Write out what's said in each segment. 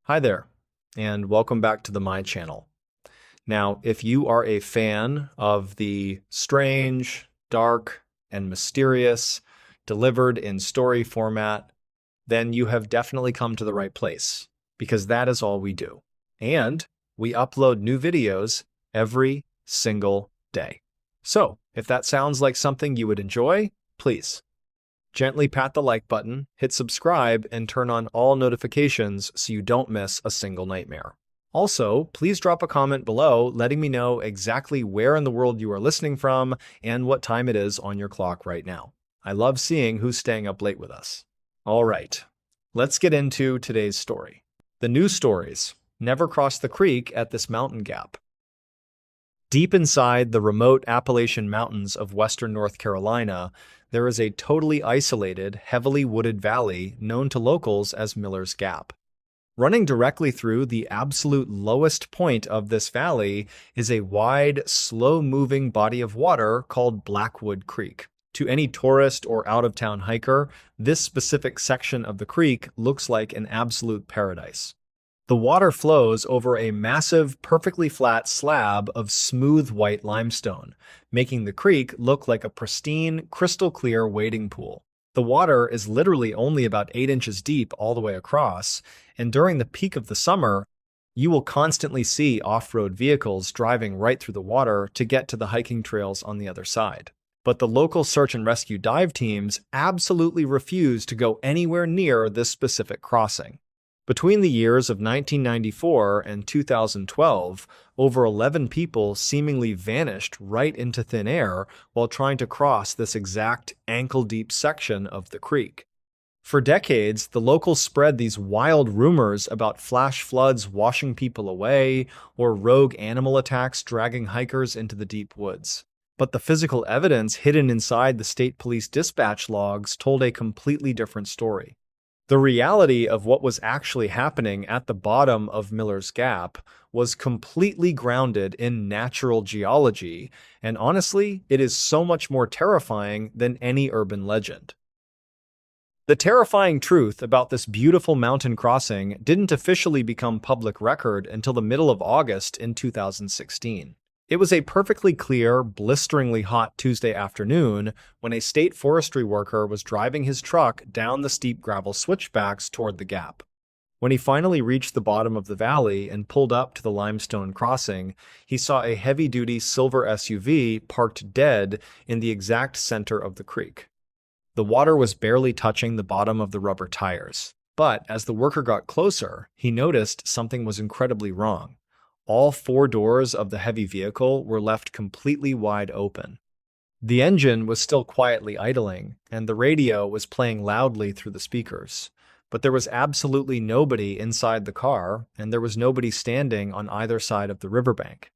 Hi there, and welcome back to my channel. Now, if you are a fan of the strange, dark, and mysterious delivered in story format, then you have definitely come to the right place, because that is all we do. And we upload new videos every single day. So, if that sounds like something you would enjoy, please gently pat the like button, hit subscribe, and turn on all notifications so you don't miss a single nightmare. Also, please drop a comment below letting me know exactly where in the world you are listening from and what time it is on your clock right now. I love seeing who's staying up late with us. All right, let's get into today's story. The news stories never crossed the creek at this mountain gap. Deep inside the remote Appalachian mountains of western North Carolina, there is a totally isolated, heavily wooded valley known to locals as Miller's Gap. Running directly through the absolute lowest point of this valley is a wide, slow-moving body of water called Blackwood Creek. To any tourist or out-of-town hiker, this specific section of the creek looks like an absolute paradise. The water flows over a massive, perfectly flat slab of smooth white limestone, making the creek look like a pristine, crystal-clear wading pool. The water is literally only about 8 inches deep all the way across, and during the peak of the summer, you will constantly see off-road vehicles driving right through the water to get to the hiking trails on the other side. But the local search and rescue dive teams absolutely refuse to go anywhere near this specific crossing. Between the years of 1994 and 2012, over 11 people seemingly vanished right into thin air while trying to cross this exact ankle-deep section of the creek. For decades, the locals spread these wild rumors about flash floods washing people away or rogue animal attacks dragging hikers into the deep woods. But the physical evidence hidden inside the state police dispatch logs told a completely different story. The reality of what was actually happening at the bottom of Miller's Gap was completely grounded in natural geology, and honestly, it is so much more terrifying than any urban legend. The terrifying truth about this beautiful mountain crossing didn't officially become public record until the middle of August in 2016. It was a perfectly clear, blisteringly hot Tuesday afternoon when a state forestry worker was driving his truck down the steep gravel switchbacks toward the gap. When he finally reached the bottom of the valley and pulled up to the limestone crossing, he saw a heavy-duty silver SUV parked dead in the exact center of the creek. The water was barely touching the bottom of the rubber tires, but as the worker got closer, he noticed something was incredibly wrong. All 4 doors of the heavy vehicle were left completely wide open. The engine was still quietly idling, and the radio was playing loudly through the speakers. But there was absolutely nobody inside the car, and there was nobody standing on either side of the riverbank.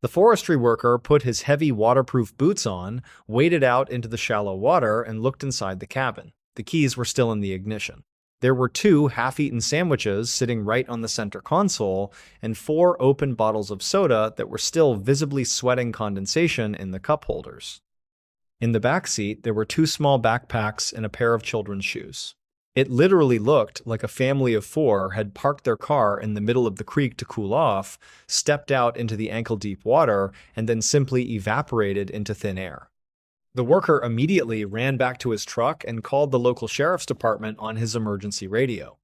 The forestry worker put his heavy waterproof boots on, waded out into the shallow water, and looked inside the cabin. The keys were still in the ignition. There were 2 half-eaten sandwiches sitting right on the center console, and 4 open bottles of soda that were still visibly sweating condensation in the cup holders. In the back seat, there were 2 small backpacks and a pair of children's shoes. It literally looked like a family of 4 had parked their car in the middle of the creek to cool off, stepped out into the ankle-deep water, and then simply evaporated into thin air. The worker immediately ran back to his truck and called the local sheriff's department on his emergency radio.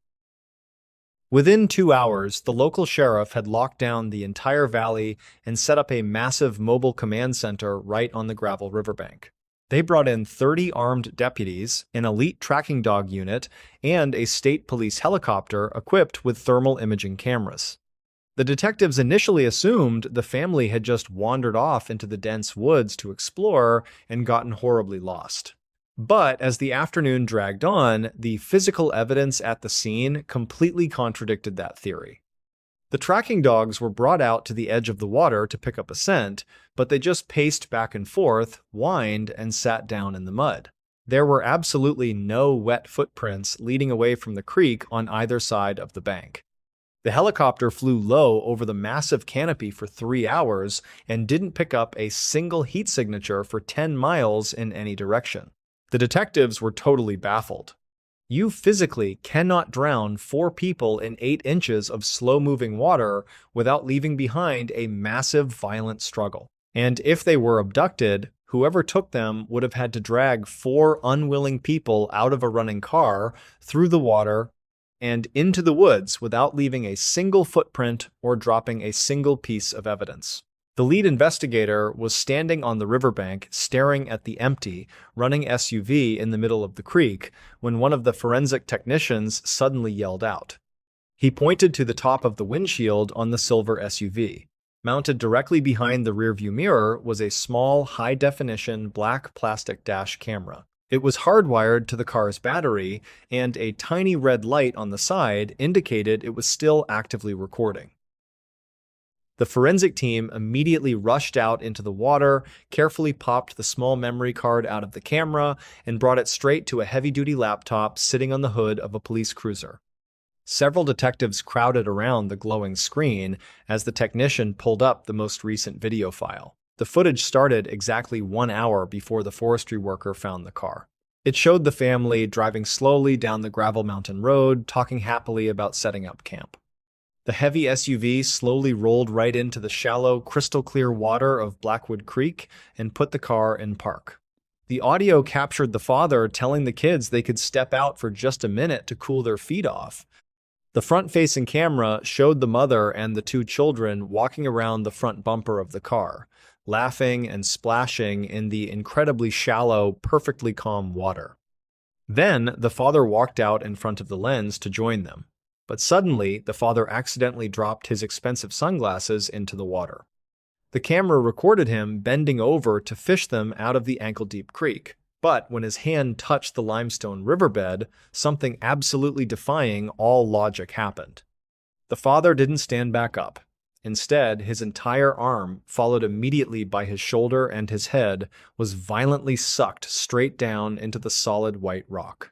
Within 2 hours, the local sheriff had locked down the entire valley and set up a massive mobile command center right on the gravel riverbank. They brought in 30 armed deputies, an elite tracking dog unit, and a state police helicopter equipped with thermal imaging cameras. The detectives initially assumed the family had just wandered off into the dense woods to explore and gotten horribly lost. But as the afternoon dragged on, the physical evidence at the scene completely contradicted that theory. The tracking dogs were brought out to the edge of the water to pick up a scent, but they just paced back and forth, whined, and sat down in the mud. There were absolutely no wet footprints leading away from the creek on either side of the bank. The helicopter flew low over the massive canopy for 3 hours and didn't pick up a single heat signature for 10 miles in any direction. The detectives were totally baffled. You physically cannot drown 4 people in 8 inches of slow-moving water without leaving behind a massive violent struggle. And if they were abducted, whoever took them would have had to drag 4 unwilling people out of a running car, through the water, and into the woods without leaving a single footprint or dropping a single piece of evidence. The lead investigator was standing on the riverbank staring at the empty, running SUV in the middle of the creek when one of the forensic technicians suddenly yelled out. He pointed to the top of the windshield on the silver SUV. Mounted directly behind the rearview mirror was a small, high-definition black plastic dash camera. It was hardwired to the car's battery, and a tiny red light on the side indicated it was still actively recording. The forensic team immediately rushed out into the water, carefully popped the small memory card out of the camera, and brought it straight to a heavy-duty laptop sitting on the hood of a police cruiser. Several detectives crowded around the glowing screen as the technician pulled up the most recent video file. The footage started exactly 1 hour before the forestry worker found the car. It showed the family driving slowly down the gravel mountain road, talking happily about setting up camp. The heavy SUV slowly rolled right into the shallow, crystal-clear water of Blackwood Creek and put the car in park. The audio captured the father telling the kids they could step out for just a minute to cool their feet off. The front-facing camera showed the mother and the 2 children walking around the front bumper of the car, laughing and splashing in the incredibly shallow, perfectly calm water. Then the father walked out in front of the lens to join them. But suddenly, the father accidentally dropped his expensive sunglasses into the water. The camera recorded him bending over to fish them out of the ankle-deep creek. But when his hand touched the limestone riverbed, something absolutely defying all logic happened. The father didn't stand back up. Instead, his entire arm, followed immediately by his shoulder and his head, was violently sucked straight down into the solid white rock.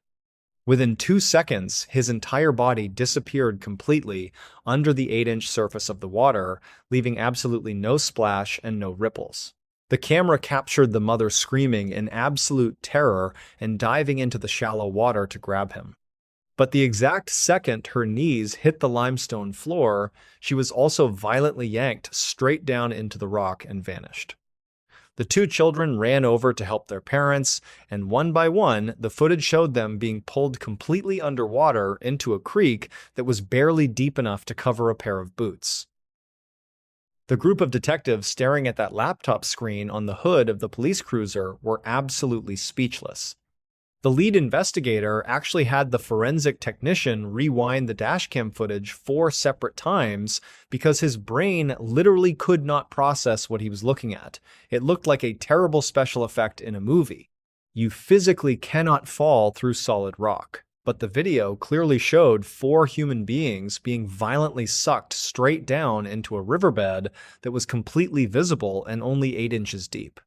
Within 2 seconds, his entire body disappeared completely under the 8-inch surface of the water, leaving absolutely no splash and no ripples. The camera captured the mother screaming in absolute terror and diving into the shallow water to grab him. But the exact second her knees hit the limestone floor, she was also violently yanked straight down into the rock and vanished. The 2 children ran over to help their parents, and one by one, the footage showed them being pulled completely underwater into a creek that was barely deep enough to cover a pair of boots. The group of detectives staring at that laptop screen on the hood of the police cruiser were absolutely speechless. The lead investigator actually had the forensic technician rewind the dashcam footage 4 separate times because his brain literally could not process what he was looking at. It looked like a terrible special effect in a movie. You physically cannot fall through solid rock, but the video clearly showed 4 human beings being violently sucked straight down into a riverbed that was completely visible and only 8 inches deep.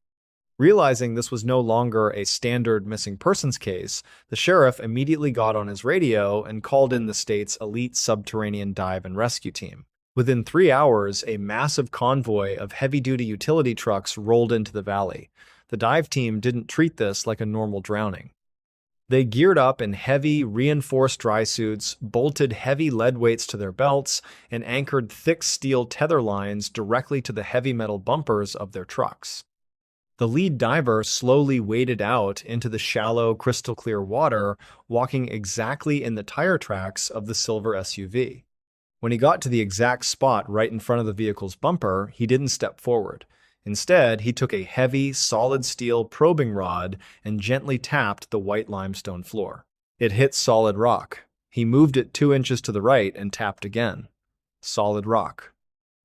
Realizing this was no longer a standard missing persons case, the sheriff immediately got on his radio and called in the state's elite subterranean dive and rescue team. Within 3 hours, a massive convoy of heavy-duty utility trucks rolled into the valley. The dive team didn't treat this like a normal drowning. They geared up in heavy, reinforced dry suits, bolted heavy lead weights to their belts, and anchored thick steel tether lines directly to the heavy metal bumpers of their trucks. The lead diver slowly waded out into the shallow, crystal-clear water, walking exactly in the tire tracks of the silver SUV. When he got to the exact spot right in front of the vehicle's bumper, he didn't step forward. Instead, he took a heavy, solid steel probing rod and gently tapped the white limestone floor. It hit solid rock. He moved it 2 inches to the right and tapped again. Solid rock.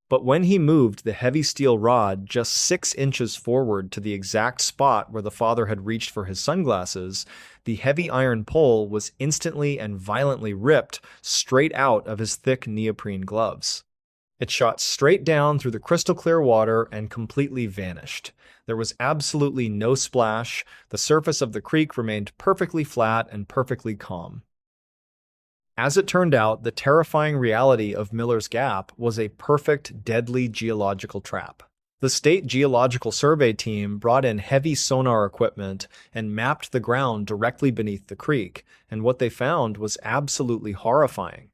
But when he moved the heavy steel rod just 6 inches forward to the exact spot where the father had reached for his sunglasses, the heavy iron pole was instantly and violently ripped straight out of his thick neoprene gloves. It shot straight down through the crystal clear water and completely vanished. There was absolutely no splash. The surface of the creek remained perfectly flat and perfectly calm. As it turned out, the terrifying reality of Miller's Gap was a perfect, deadly geological trap. The State Geological Survey team brought in heavy sonar equipment and mapped the ground directly beneath the creek, and what they found was absolutely horrifying.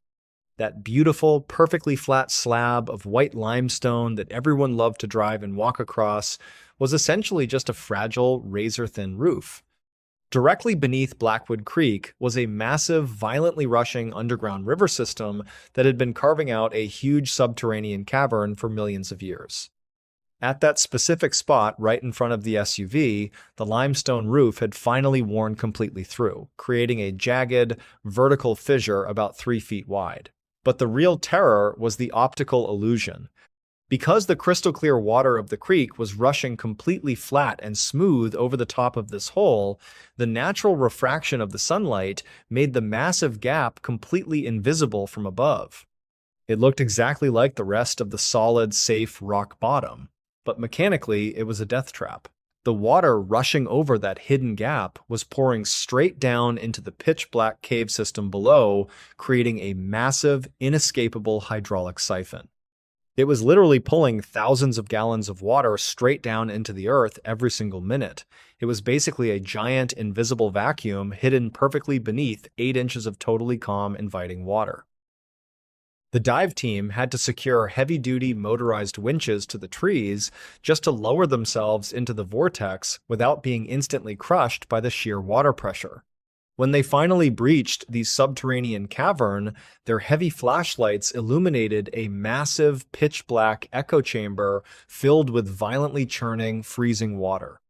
That beautiful, perfectly flat slab of white limestone that everyone loved to drive and walk across was essentially just a fragile, razor-thin roof. Directly beneath Blackwood Creek was a massive, violently rushing underground river system that had been carving out a huge subterranean cavern for millions of years. At that specific spot right in front of the SUV, the limestone roof had finally worn completely through, creating a jagged, vertical fissure about 3 feet wide. But the real terror was the optical illusion. Because the crystal clear water of the creek was rushing completely flat and smooth over the top of this hole, the natural refraction of the sunlight made the massive gap completely invisible from above. It looked exactly like the rest of the solid, safe rock bottom, but mechanically it was a death trap. The water rushing over that hidden gap was pouring straight down into the pitch-black cave system below, creating a massive, inescapable hydraulic siphon. It was literally pulling thousands of gallons of water straight down into the earth every single minute. It was basically a giant invisible vacuum hidden perfectly beneath 8 inches of totally calm, inviting water. The dive team had to secure heavy-duty motorized winches to the trees just to lower themselves into the vortex without being instantly crushed by the sheer water pressure. When they finally breached the subterranean cavern, their heavy flashlights illuminated a massive pitch-black echo chamber filled with violently churning, freezing water.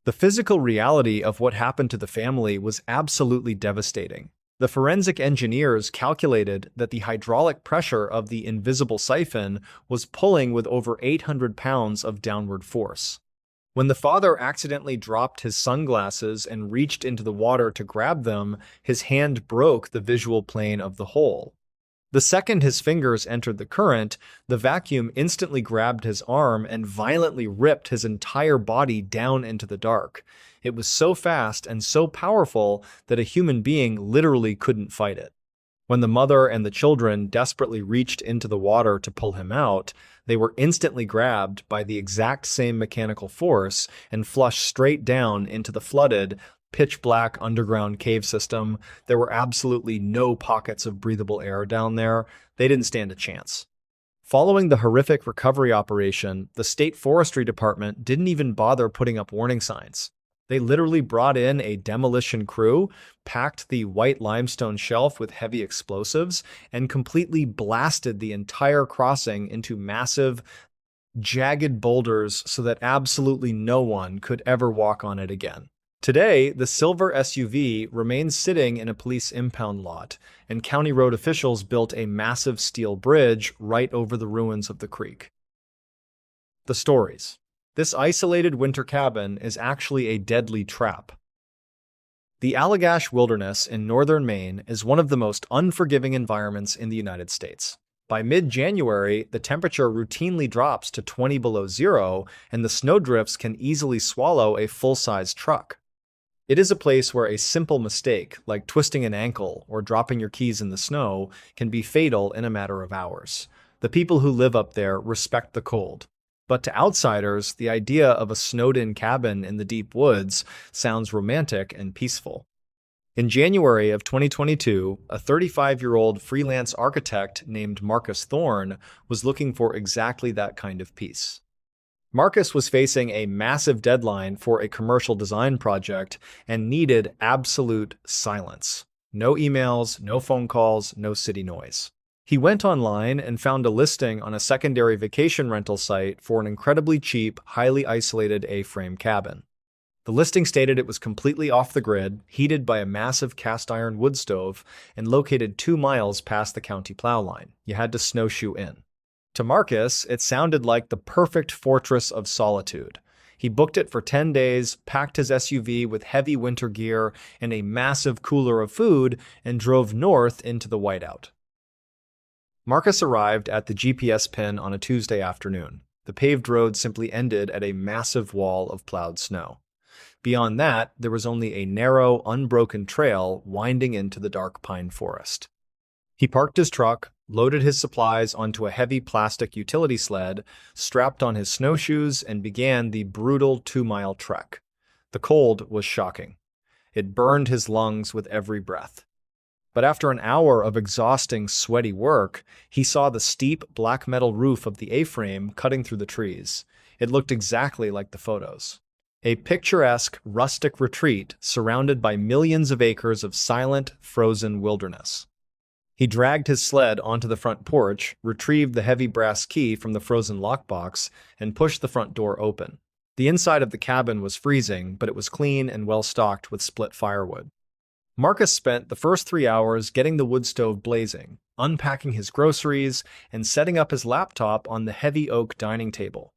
The physical reality of what happened to the family was absolutely devastating. The forensic engineers calculated that the hydraulic pressure of the invisible siphon was pulling with over 800 pounds of downward force. When the father accidentally dropped his sunglasses and reached into the water to grab them, his hand broke the visual plane of the hole. The second his fingers entered the current, the vacuum instantly grabbed his arm and violently ripped his entire body down into the dark. It was so fast and so powerful that a human being literally couldn't fight it. When the mother and the children desperately reached into the water to pull him out, they were instantly grabbed by the exact same mechanical force and flushed straight down into the flooded, pitch-black underground cave system. There were absolutely no pockets of breathable air down there. They didn't stand a chance. Following the horrific recovery operation, the State Forestry Department didn't even bother putting up warning signs. They literally brought in a demolition crew, packed the white limestone shelf with heavy explosives, and completely blasted the entire crossing into massive, jagged boulders so that absolutely no one could ever walk on it again. Today, the silver SUV remains sitting in a police impound lot, and county road officials built a massive steel bridge right over the ruins of the creek. The stories. This isolated winter cabin is actually a deadly trap. The Allagash Wilderness in northern Maine is one of the most unforgiving environments in the United States. By mid-January, the temperature routinely drops to 20 below zero, and the snowdrifts can easily swallow a full-size truck. It is a place where a simple mistake, like twisting an ankle or dropping your keys in the snow, can be fatal in a matter of hours. The people who live up there respect the cold. But to outsiders, the idea of a snowed-in cabin in the deep woods sounds romantic and peaceful. In January of 2022, a 35-year-old freelance architect named Marcus Thorne was looking for exactly that kind of peace. Marcus was facing a massive deadline for a commercial design project and needed absolute silence. No emails, no phone calls, no city noise. He went online and found a listing on a secondary vacation rental site for an incredibly cheap, highly isolated A-frame cabin. The listing stated it was completely off the grid, heated by a massive cast-iron wood stove, and located 2 miles past the county plow line. You had to snowshoe in. To Marcus, it sounded like the perfect fortress of solitude. He booked it for 10 days, packed his SUV with heavy winter gear and a massive cooler of food, and drove north into the whiteout. Marcus arrived at the GPS pin on a Tuesday afternoon. The paved road simply ended at a massive wall of plowed snow. Beyond that, there was only a narrow, unbroken trail winding into the dark pine forest. He parked his truck, loaded his supplies onto a heavy plastic utility sled, strapped on his snowshoes, and began the brutal 2-mile trek. The cold was shocking. It burned his lungs with every breath. But after an hour of exhausting, sweaty work, he saw the steep black metal roof of the A-frame cutting through the trees. It looked exactly like the photos. A picturesque, rustic retreat surrounded by millions of acres of silent, frozen wilderness. He dragged his sled onto the front porch, retrieved the heavy brass key from the frozen lockbox, and pushed the front door open. The inside of the cabin was freezing, but it was clean and well stocked with split firewood. Marcus spent the first 3 hours getting the wood stove blazing, unpacking his groceries, and setting up his laptop on the heavy oak dining table.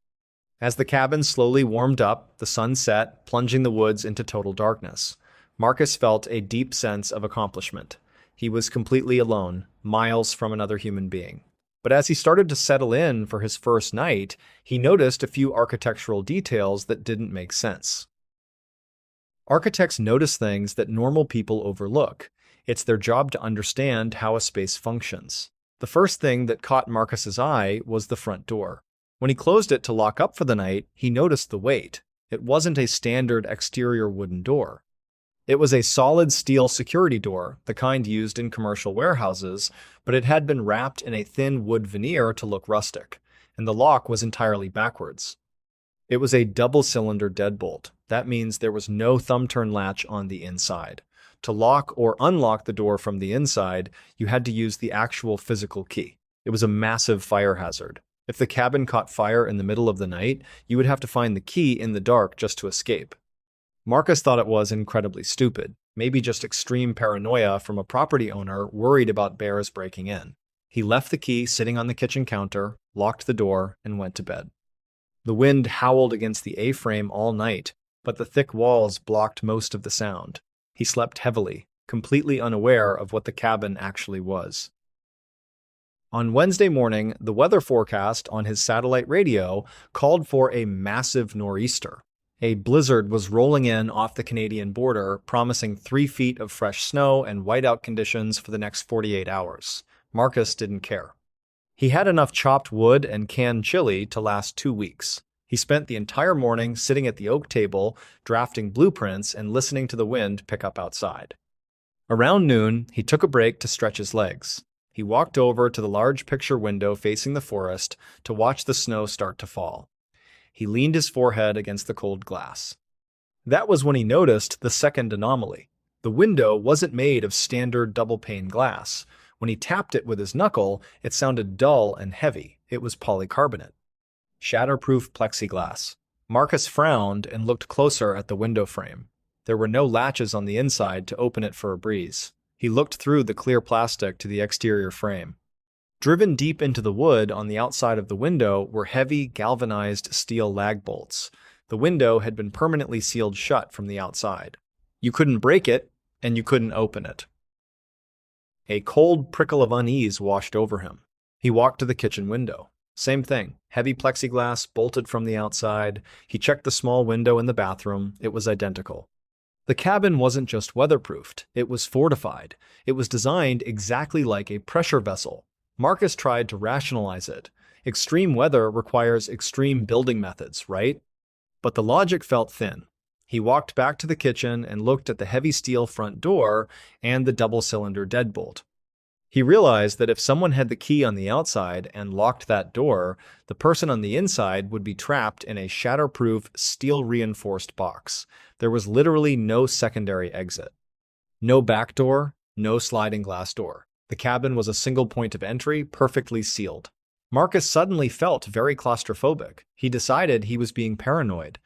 As the cabin slowly warmed up, the sun set, plunging the woods into total darkness. Marcus felt a deep sense of accomplishment. He was completely alone, miles from another human being. But as he started to settle in for his first night, he noticed a few architectural details that didn't make sense. Architects notice things that normal people overlook. It's their job to understand how a space functions. The first thing that caught Marcus's eye was the front door. When he closed it to lock up for the night, he noticed the weight. It wasn't a standard exterior wooden door. It was a solid steel security door, the kind used in commercial warehouses, but it had been wrapped in a thin wood veneer to look rustic, and the lock was entirely backwards. It was a double-cylinder deadbolt. That means there was no thumb-turn latch on the inside. To lock or unlock the door from the inside, you had to use the actual physical key. It was a massive fire hazard. If the cabin caught fire in the middle of the night, you would have to find the key in the dark just to escape. Marcus thought it was incredibly stupid, maybe just extreme paranoia from a property owner worried about bears breaking in. He left the key sitting on the kitchen counter, locked the door, and went to bed. The wind howled against the A-frame all night, but the thick walls blocked most of the sound. He slept heavily, completely unaware of what the cabin actually was. On Wednesday morning, the weather forecast on his satellite radio called for a massive nor'easter. A blizzard was rolling in off the Canadian border, promising 3 feet of fresh snow and whiteout conditions for the next 48 hours. Marcus didn't care. He had enough chopped wood and canned chili to last 2 weeks. He spent the entire morning sitting at the oak table, drafting blueprints and listening to the wind pick up outside. Around noon, he took a break to stretch his legs. He walked over to the large picture window facing the forest to watch the snow start to fall. He leaned his forehead against the cold glass. That was when he noticed the second anomaly. The window wasn't made of standard double-pane glass. When he tapped it with his knuckle, it sounded dull and heavy. It was polycarbonate. Shatterproof plexiglass. Marcus frowned and looked closer at the window frame. There were no latches on the inside to open it for a breeze. He looked through the clear plastic to the exterior frame. Driven deep into the wood on the outside of the window were heavy, galvanized steel lag bolts. The window had been permanently sealed shut from the outside. You couldn't break it, and you couldn't open it. A cold prickle of unease washed over him. He walked to the kitchen window. Same thing, heavy plexiglass bolted from the outside. He checked the small window in the bathroom. It was identical. The cabin wasn't just weatherproofed, it was fortified. It was designed exactly like a pressure vessel. Marcus tried to rationalize it. Extreme weather requires extreme building methods, right? But the logic felt thin. He walked back to the kitchen and looked at the heavy steel front door and the double-cylinder deadbolt. He realized that if someone had the key on the outside and locked that door, the person on the inside would be trapped in a shatterproof, steel-reinforced box. There was literally no secondary exit. No back door, no sliding glass door. The cabin was a single point of entry, perfectly sealed. Marcus suddenly felt very claustrophobic. He decided he was being paranoid.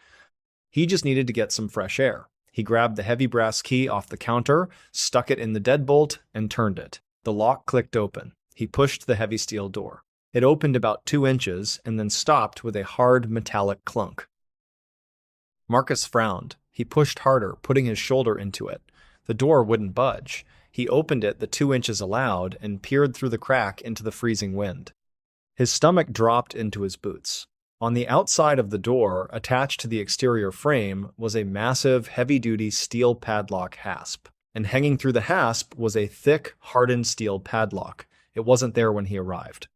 He just needed to get some fresh air. He grabbed the heavy brass key off the counter, stuck it in the deadbolt, and turned it. The lock clicked open. He pushed the heavy steel door. It opened about 2 inches and then stopped with a hard metallic clunk. Marcus frowned. He pushed harder, putting his shoulder into it. The door wouldn't budge. He opened it the 2 inches allowed and peered through the crack into the freezing wind. His stomach dropped into his boots. On the outside of the door, attached to the exterior frame, was a massive, heavy-duty steel padlock hasp. And hanging through the hasp was a thick, hardened steel padlock. It wasn't there when he arrived.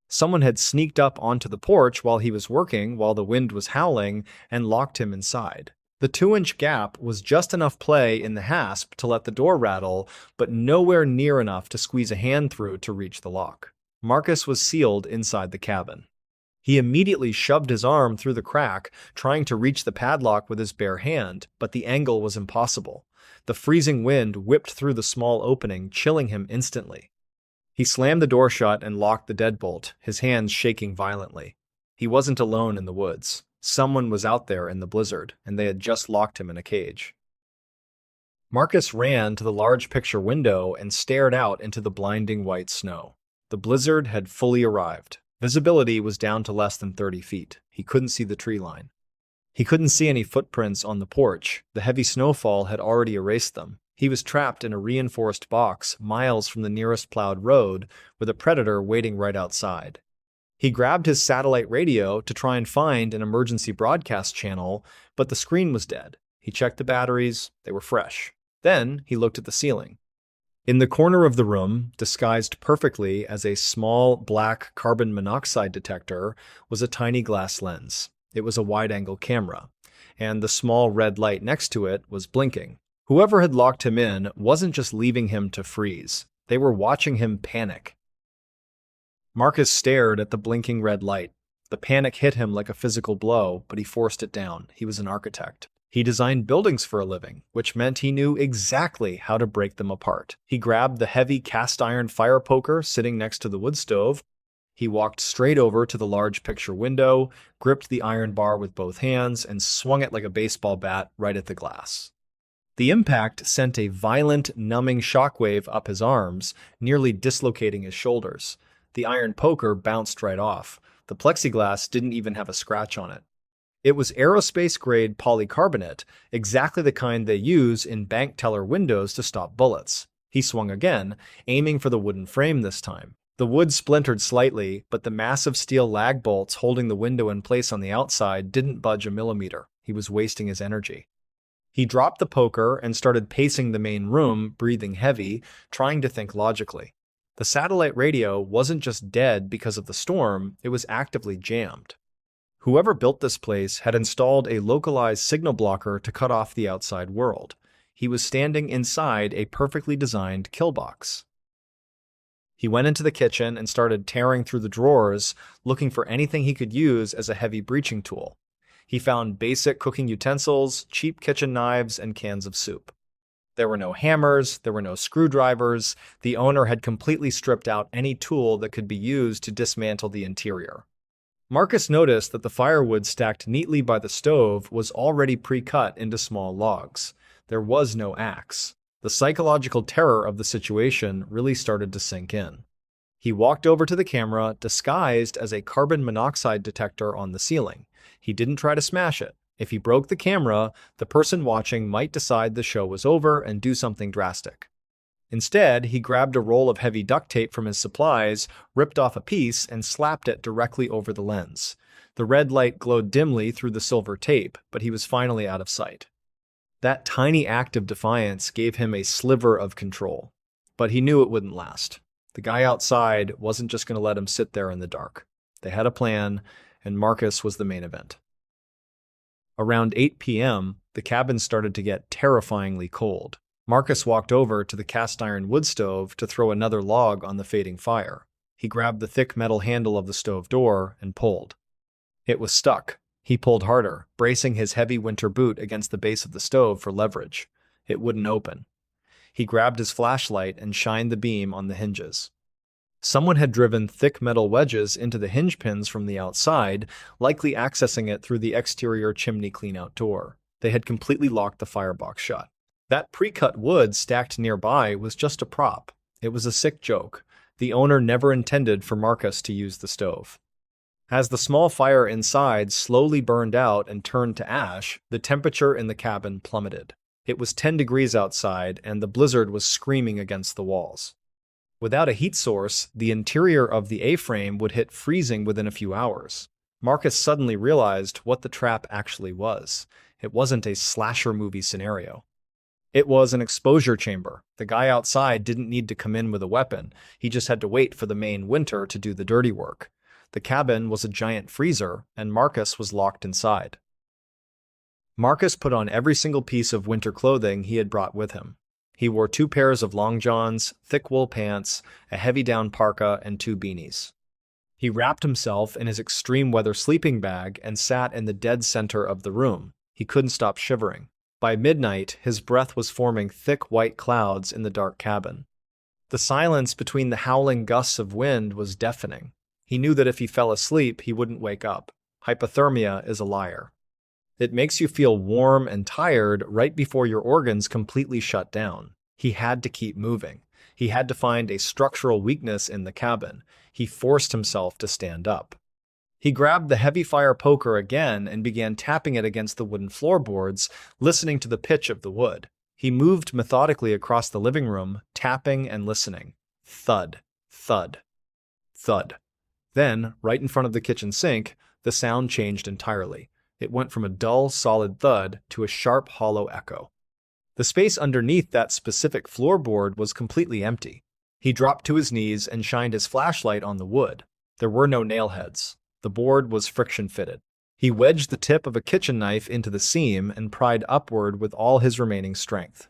Someone had sneaked up onto the porch while he was working, while the wind was howling, and locked him inside. The 2-inch gap was just enough play in the hasp to let the door rattle, but nowhere near enough to squeeze a hand through to reach the lock. Marcus was sealed inside the cabin. He immediately shoved his arm through the crack, trying to reach the padlock with his bare hand, but the angle was impossible. The freezing wind whipped through the small opening, chilling him instantly. He slammed the door shut and locked the deadbolt, his hands shaking violently. He wasn't alone in the woods. Someone was out there in the blizzard, and they had just locked him in a cage. Marcus ran to the large picture window and stared out into the blinding white snow. The blizzard had fully arrived. Visibility was down to less than 30 feet. He couldn't see the tree line. He couldn't see any footprints on the porch. The heavy snowfall had already erased them. He was trapped in a reinforced box miles from the nearest plowed road, with a predator waiting right outside. He grabbed his satellite radio to try and find an emergency broadcast channel, but the screen was dead. He checked the batteries. They were fresh. Then he looked at the ceiling. In the corner of the room, disguised perfectly as a small black carbon monoxide detector, was a tiny glass lens. It was a wide-angle camera, and the small red light next to it was blinking. Whoever had locked him in wasn't just leaving him to freeze. They were watching him panic. Marcus stared at the blinking red light. The panic hit him like a physical blow, but he forced it down. He was an architect. He designed buildings for a living, which meant he knew exactly how to break them apart. He grabbed the heavy cast-iron fire poker sitting next to the wood stove. He walked straight over to the large picture window, gripped the iron bar with both hands, and swung it like a baseball bat right at the glass. The impact sent a violent, numbing shockwave up his arms, nearly dislocating his shoulders. The iron poker bounced right off. The plexiglass didn't even have a scratch on it. It was aerospace-grade polycarbonate, exactly the kind they use in bank teller windows to stop bullets. He swung again, aiming for the wooden frame this time. The wood splintered slightly, but the massive steel lag bolts holding the window in place on the outside didn't budge a millimeter. He was wasting his energy. He dropped the poker and started pacing the main room, breathing heavy, trying to think logically. The satellite radio wasn't just dead because of the storm, it was actively jammed. Whoever built this place had installed a localized signal blocker to cut off the outside world. He was standing inside a perfectly designed kill box. He went into the kitchen and started tearing through the drawers, looking for anything he could use as a heavy breaching tool. He found basic cooking utensils, cheap kitchen knives, and cans of soup. There were no hammers, there were no screwdrivers. The owner had completely stripped out any tool that could be used to dismantle the interior. Marcus noticed that the firewood stacked neatly by the stove was already pre-cut into small logs. There was no axe. The psychological terror of the situation really started to sink in. He walked over to the camera, disguised as a carbon monoxide detector on the ceiling. He didn't try to smash it. If he broke the camera, the person watching might decide the show was over and do something drastic. Instead, he grabbed a roll of heavy duct tape from his supplies, ripped off a piece, and slapped it directly over the lens. The red light glowed dimly through the silver tape, but he was finally out of sight. That tiny act of defiance gave him a sliver of control, but he knew it wouldn't last. The guy outside wasn't just going to let him sit there in the dark. They had a plan, and Marcus was the main event. Around 8 p.m., the cabin started to get terrifyingly cold. Marcus walked over to the cast-iron wood stove to throw another log on the fading fire. He grabbed the thick metal handle of the stove door and pulled. It was stuck. He pulled harder, bracing his heavy winter boot against the base of the stove for leverage. It wouldn't open. He grabbed his flashlight and shined the beam on the hinges. Someone had driven thick metal wedges into the hinge pins from the outside, likely accessing it through the exterior chimney cleanout door. They had completely locked the firebox shut. That pre-cut wood stacked nearby was just a prop. It was a sick joke. The owner never intended for Marcus to use the stove. As the small fire inside slowly burned out and turned to ash, the temperature in the cabin plummeted. It was 10 degrees outside, and the blizzard was screaming against the walls. Without a heat source, the interior of the A-frame would hit freezing within a few hours. Marcus suddenly realized what the trap actually was. It wasn't a slasher movie scenario. It was an exposure chamber. The guy outside didn't need to come in with a weapon. He just had to wait for the main winter to do the dirty work. The cabin was a giant freezer, and Marcus was locked inside. Marcus put on every single piece of winter clothing he had brought with him. He wore 2 pairs of long johns, thick wool pants, a heavy down parka, and 2 beanies. He wrapped himself in his extreme weather sleeping bag and sat in the dead center of the room. He couldn't stop shivering. By midnight, his breath was forming thick white clouds in the dark cabin. The silence between the howling gusts of wind was deafening. He knew that if he fell asleep, he wouldn't wake up. Hypothermia is a liar. It makes you feel warm and tired right before your organs completely shut down. He had to keep moving. He had to find a structural weakness in the cabin. He forced himself to stand up. He grabbed the heavy fire poker again and began tapping it against the wooden floorboards, listening to the pitch of the wood. He moved methodically across the living room, tapping and listening. Thud, thud, thud. Then, right in front of the kitchen sink, the sound changed entirely. It went from a dull, solid thud to a sharp, hollow echo. The space underneath that specific floorboard was completely empty. He dropped to his knees and shined his flashlight on the wood. There were no nail heads. The board was friction-fitted. He wedged the tip of a kitchen knife into the seam and pried upward with all his remaining strength.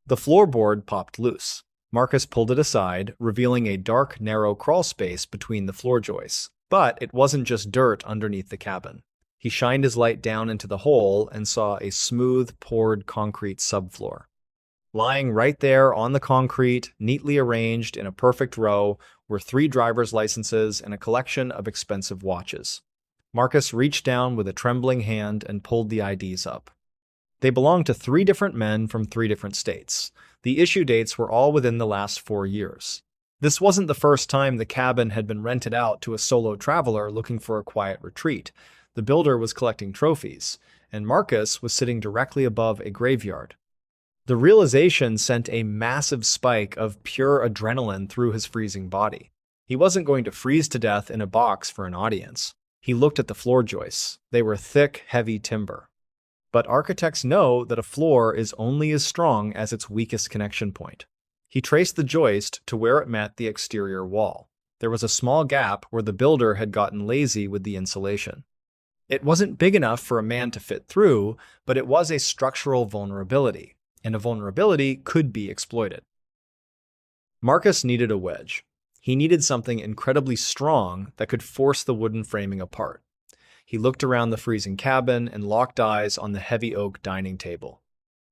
The floorboard popped loose. Marcus pulled it aside, revealing a dark, narrow crawl space between the floor joists. But it wasn't just dirt underneath the cabin. He shined his light down into the hole and saw a smooth, poured concrete subfloor. Lying right there on the concrete, neatly arranged in a perfect row, were 3 driver's licenses and a collection of expensive watches. Marcus reached down with a trembling hand and pulled the IDs up. They belonged to 3 different men from 3 different states. The issue dates were all within the last 4 years. This wasn't the first time the cabin had been rented out to a solo traveler looking for a quiet retreat. The builder was collecting trophies, and Marcus was sitting directly above a graveyard. The realization sent a massive spike of pure adrenaline through his freezing body. He wasn't going to freeze to death in a box for an audience. He looked at the floor joists. They were thick, heavy timber. But architects know that a floor is only as strong as its weakest connection point. He traced the joist to where it met the exterior wall. There was a small gap where the builder had gotten lazy with the insulation. It wasn't big enough for a man to fit through, but it was a structural vulnerability, and a vulnerability could be exploited. Marcus needed a wedge. He needed something incredibly strong that could force the wooden framing apart. He looked around the freezing cabin and locked eyes on the heavy oak dining table.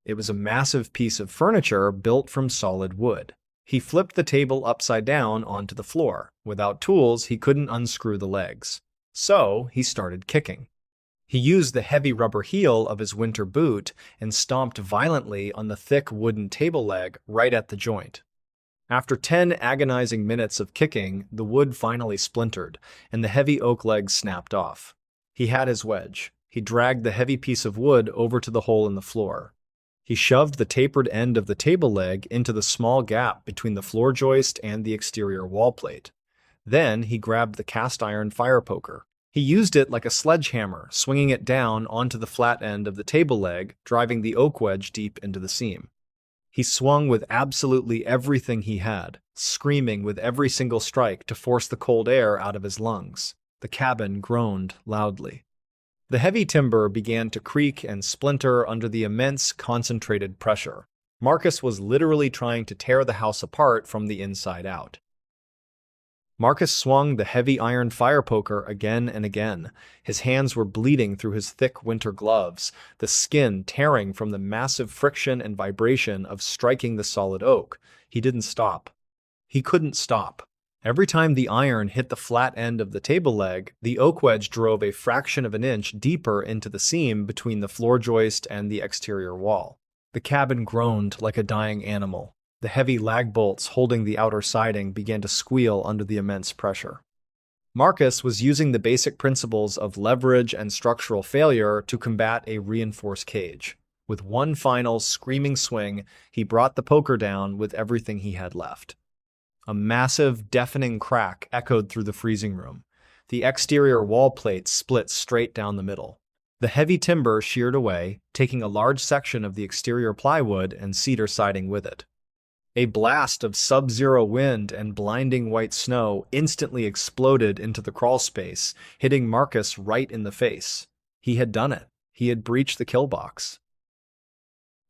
It was a massive piece of furniture built from solid wood. He flipped the table upside down onto the floor. Without tools, he couldn't unscrew the legs. So he started kicking. He used the heavy rubber heel of his winter boot and stomped violently on the thick wooden table leg right at the joint. After 10 agonizing minutes of kicking, the wood finally splintered, and the heavy oak leg snapped off. He had his wedge. He dragged the heavy piece of wood over to the hole in the floor. He shoved the tapered end of the table leg into the small gap between the floor joist and the exterior wall plate. Then he grabbed the cast iron fire poker. He used it like a sledgehammer, swinging it down onto the flat end of the table leg, driving the oak wedge deep into the seam. He swung with absolutely everything he had, screaming with every single strike to force the cold air out of his lungs. The cabin groaned loudly. The heavy timber began to creak and splinter under the immense, concentrated pressure. Marcus was literally trying to tear the house apart from the inside out. Marcus swung the heavy iron fire poker again and again. His hands were bleeding through his thick winter gloves, the skin tearing from the massive friction and vibration of striking the solid oak. He didn't stop. He couldn't stop. Every time the iron hit the flat end of the table leg, the oak wedge drove a fraction of an inch deeper into the seam between the floor joist and the exterior wall. The cabin groaned like a dying animal. The heavy lag bolts holding the outer siding began to squeal under the immense pressure. Marcus was using the basic principles of leverage and structural failure to combat a reinforced cage. With one final screaming swing, he brought the poker down with everything he had left. A massive, deafening crack echoed through the freezing room. The exterior wall plate split straight down the middle. The heavy timber sheared away, taking a large section of the exterior plywood and cedar siding with it. A blast of sub-zero wind and blinding white snow instantly exploded into the crawl space, hitting Marcus right in the face. He had done it. He had breached the kill box.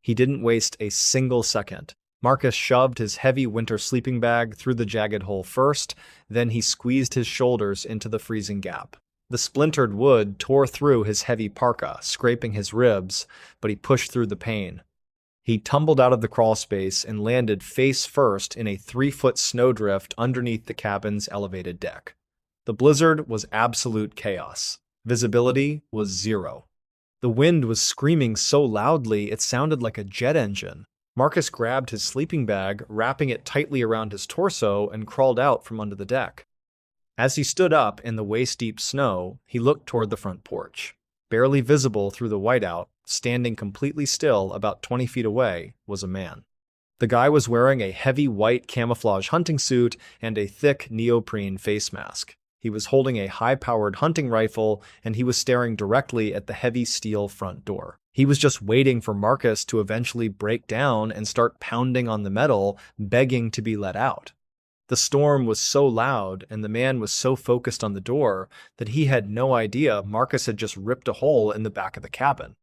He didn't waste a single second. Marcus shoved his heavy winter sleeping bag through the jagged hole first, then he squeezed his shoulders into the freezing gap. The splintered wood tore through his heavy parka, scraping his ribs, but he pushed through the pain. He tumbled out of the crawl space and landed face first in a 3-foot snowdrift underneath the cabin's elevated deck. The blizzard was absolute chaos. Visibility was 0. The wind was screaming so loudly it sounded like a jet engine. Marcus grabbed his sleeping bag, wrapping it tightly around his torso, and crawled out from under the deck. As he stood up in the waist-deep snow, he looked toward the front porch. Barely visible through the whiteout, standing completely still about 20 feet away, was a man. The guy was wearing a heavy white camouflage hunting suit and a thick neoprene face mask. He was holding a high-powered hunting rifle, and he was staring directly at the heavy steel front door. He was just waiting for Marcus to eventually break down and start pounding on the metal, begging to be let out. The storm was so loud, and the man was so focused on the door, that he had no idea Marcus had just ripped a hole in the back of the cabin.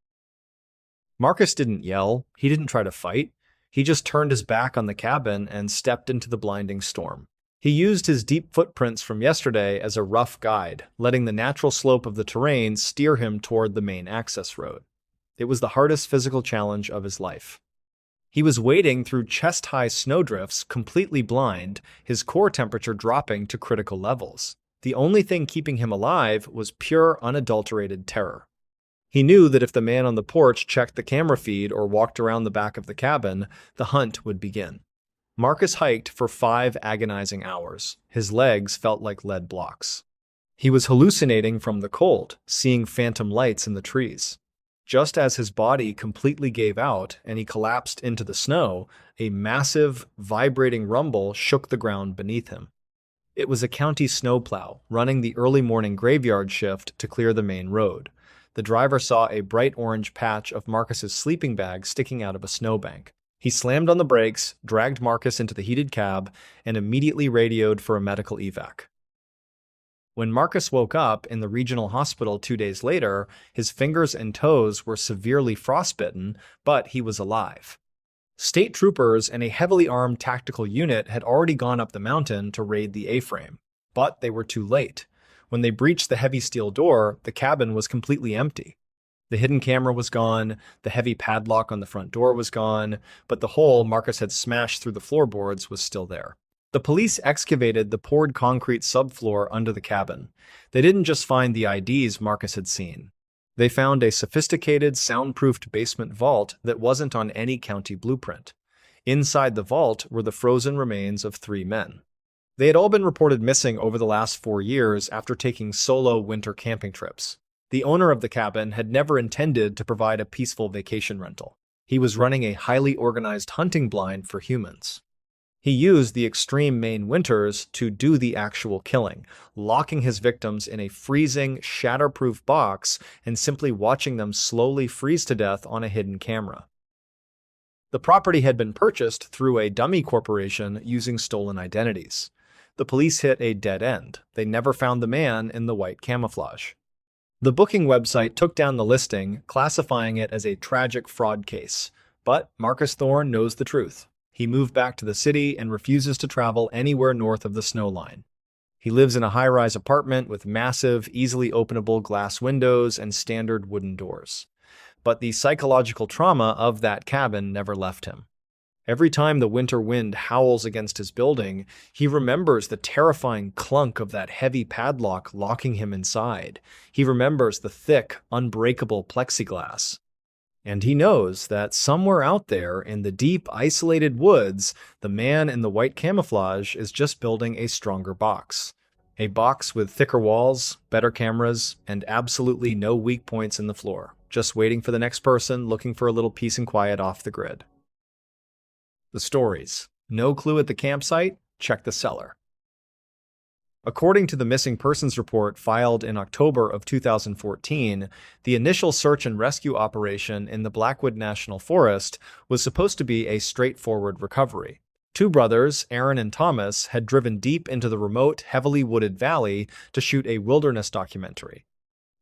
Marcus didn't yell. He didn't try to fight. He just turned his back on the cabin and stepped into the blinding storm. He used his deep footprints from yesterday as a rough guide, letting the natural slope of the terrain steer him toward the main access road. It was the hardest physical challenge of his life. He was wading through chest-high snowdrifts, completely blind, his core temperature dropping to critical levels. The only thing keeping him alive was pure, unadulterated terror. He knew that if the man on the porch checked the camera feed or walked around the back of the cabin, the hunt would begin. Marcus hiked for 5 agonizing hours. His legs felt like lead blocks. He was hallucinating from the cold, seeing phantom lights in the trees. Just as his body completely gave out and he collapsed into the snow, a massive, vibrating rumble shook the ground beneath him. It was a county snowplow running the early morning graveyard shift to clear the main road. The driver saw a bright orange patch of Marcus's sleeping bag sticking out of a snowbank. He slammed on the brakes, dragged Marcus into the heated cab, and immediately radioed for a medical evac. When Marcus woke up in the regional hospital 2 days later, his fingers and toes were severely frostbitten, but he was alive. State troopers and a heavily armed tactical unit had already gone up the mountain to raid the A-frame, but they were too late. When they breached the heavy steel door, the cabin was completely empty. The hidden camera was gone, the heavy padlock on the front door was gone, but the hole Marcus had smashed through the floorboards was still there. The police excavated the poured concrete subfloor under the cabin. They didn't just find the IDs Marcus had seen. They found a sophisticated, soundproofed basement vault that wasn't on any county blueprint. Inside the vault were the frozen remains of 3 men. They had all been reported missing over the last 4 years after taking solo winter camping trips. The owner of the cabin had never intended to provide a peaceful vacation rental. He was running a highly organized hunting blind for humans. He used the extreme Maine winters to do the actual killing, locking his victims in a freezing, shatterproof box and simply watching them slowly freeze to death on a hidden camera. The property had been purchased through a dummy corporation using stolen identities. The police hit a dead end. They never found the man in the white camouflage. The booking website took down the listing, classifying it as a tragic fraud case. But Marcus Thorne knows the truth. He moved back to the city and refuses to travel anywhere north of the snow line. He lives in a high-rise apartment with massive, easily openable glass windows and standard wooden doors. But the psychological trauma of that cabin never left him. Every time the winter wind howls against his building, he remembers the terrifying clunk of that heavy padlock locking him inside. He remembers the thick, unbreakable plexiglass. And he knows that somewhere out there in the deep, isolated woods, the man in the white camouflage is just building a stronger box. A box with thicker walls, better cameras, and absolutely no weak points in the floor, just waiting for the next person looking for a little peace and quiet off the grid. The stories. No clue at the campsite? Check the cellar. According to the missing persons report filed in October of 2014, the initial search and rescue operation in the Blackwood National Forest was supposed to be a straightforward recovery. Two brothers, Aaron and Thomas, had driven deep into the remote, heavily wooded valley to shoot a wilderness documentary.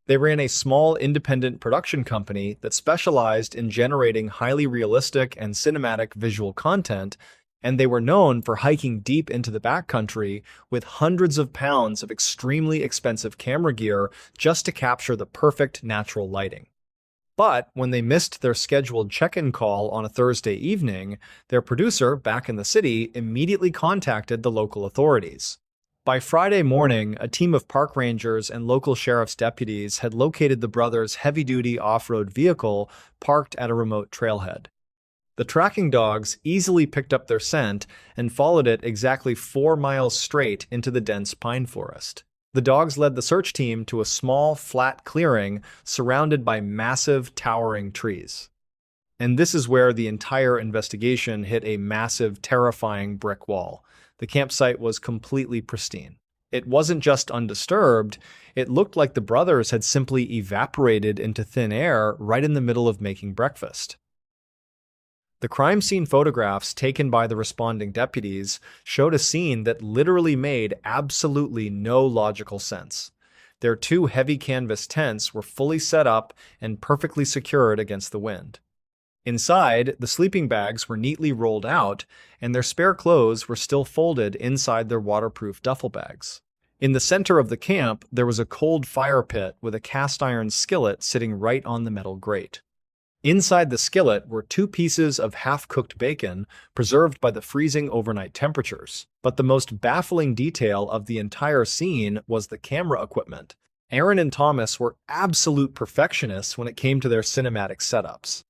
They ran a small independent production company that specialized in generating highly realistic and cinematic visual content, and they were known for hiking deep into the backcountry with hundreds of pounds of extremely expensive camera gear just to capture the perfect natural lighting. But when they missed their scheduled check-in call on a Thursday evening, their producer, back in the city, immediately contacted the local authorities. By Friday morning, a team of park rangers and local sheriff's deputies had located the brothers' heavy-duty off-road vehicle parked at a remote trailhead. The tracking dogs easily picked up their scent and followed it exactly 4 miles straight into the dense pine forest. The dogs led the search team to a small, flat clearing surrounded by massive, towering trees. And this is where the entire investigation hit a massive, terrifying brick wall. The campsite was completely pristine. It wasn't just undisturbed, it looked like the brothers had simply evaporated into thin air right in the middle of making breakfast. The crime scene photographs taken by the responding deputies showed a scene that literally made absolutely no logical sense. Their 2 heavy canvas tents were fully set up and perfectly secured against the wind. Inside, the sleeping bags were neatly rolled out, and their spare clothes were still folded inside their waterproof duffel bags. In the center of the camp, there was a cold fire pit with a cast-iron skillet sitting right on the metal grate. Inside the skillet were 2 pieces of half-cooked bacon preserved by the freezing overnight temperatures. But the most baffling detail of the entire scene was the camera equipment. Aaron and Thomas were absolute perfectionists when it came to their cinematic setups.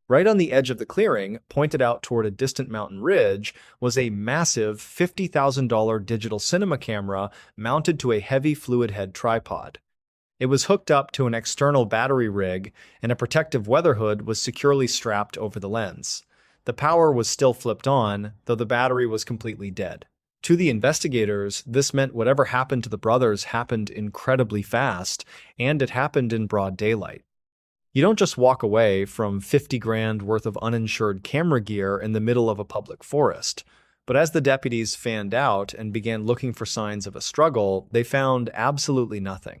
Right on the edge of the clearing, pointed out toward a distant mountain ridge, was a massive $50,000 digital cinema camera mounted to a heavy fluid head tripod. It was hooked up to an external battery rig, and a protective weather hood was securely strapped over the lens. The power was still flipped on, though the battery was completely dead. To the investigators, this meant whatever happened to the brothers happened incredibly fast, and it happened in broad daylight. You don't just walk away from 50 grand worth of uninsured camera gear in the middle of a public forest. But as the deputies fanned out and began looking for signs of a struggle, they found absolutely nothing.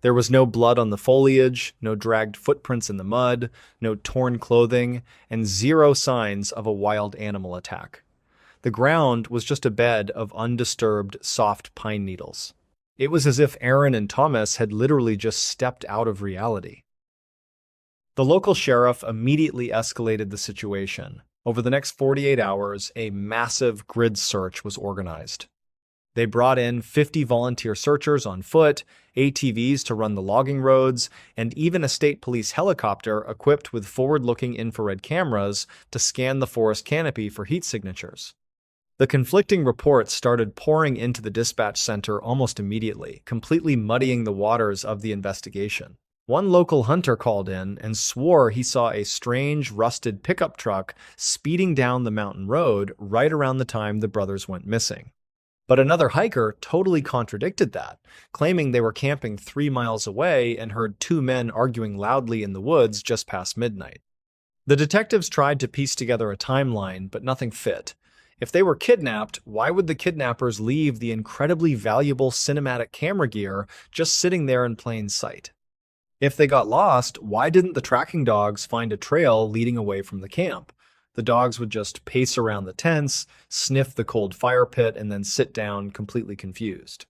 There was no blood on the foliage, no dragged footprints in the mud, no torn clothing, and 0 signs of a wild animal attack. The ground was just a bed of undisturbed, soft pine needles. It was as if Aaron and Thomas had literally just stepped out of reality. The local sheriff immediately escalated the situation. Over the next 48 hours, a massive grid search was organized. They brought in 50 volunteer searchers on foot, ATVs to run the logging roads, and even a state police helicopter equipped with forward-looking infrared cameras to scan the forest canopy for heat signatures. The conflicting reports started pouring into the dispatch center almost immediately, completely muddying the waters of the investigation. One local hunter called in and swore he saw a strange, rusted pickup truck speeding down the mountain road right around the time the brothers went missing. But another hiker totally contradicted that, claiming they were camping 3 miles away and heard 2 men arguing loudly in the woods just past midnight. The detectives tried to piece together a timeline, but nothing fit. If they were kidnapped, why would the kidnappers leave the incredibly valuable cinematic camera gear just sitting there in plain sight? If they got lost, why didn't the tracking dogs find a trail leading away from the camp? The dogs would just pace around the tents, sniff the cold fire pit, and then sit down completely confused.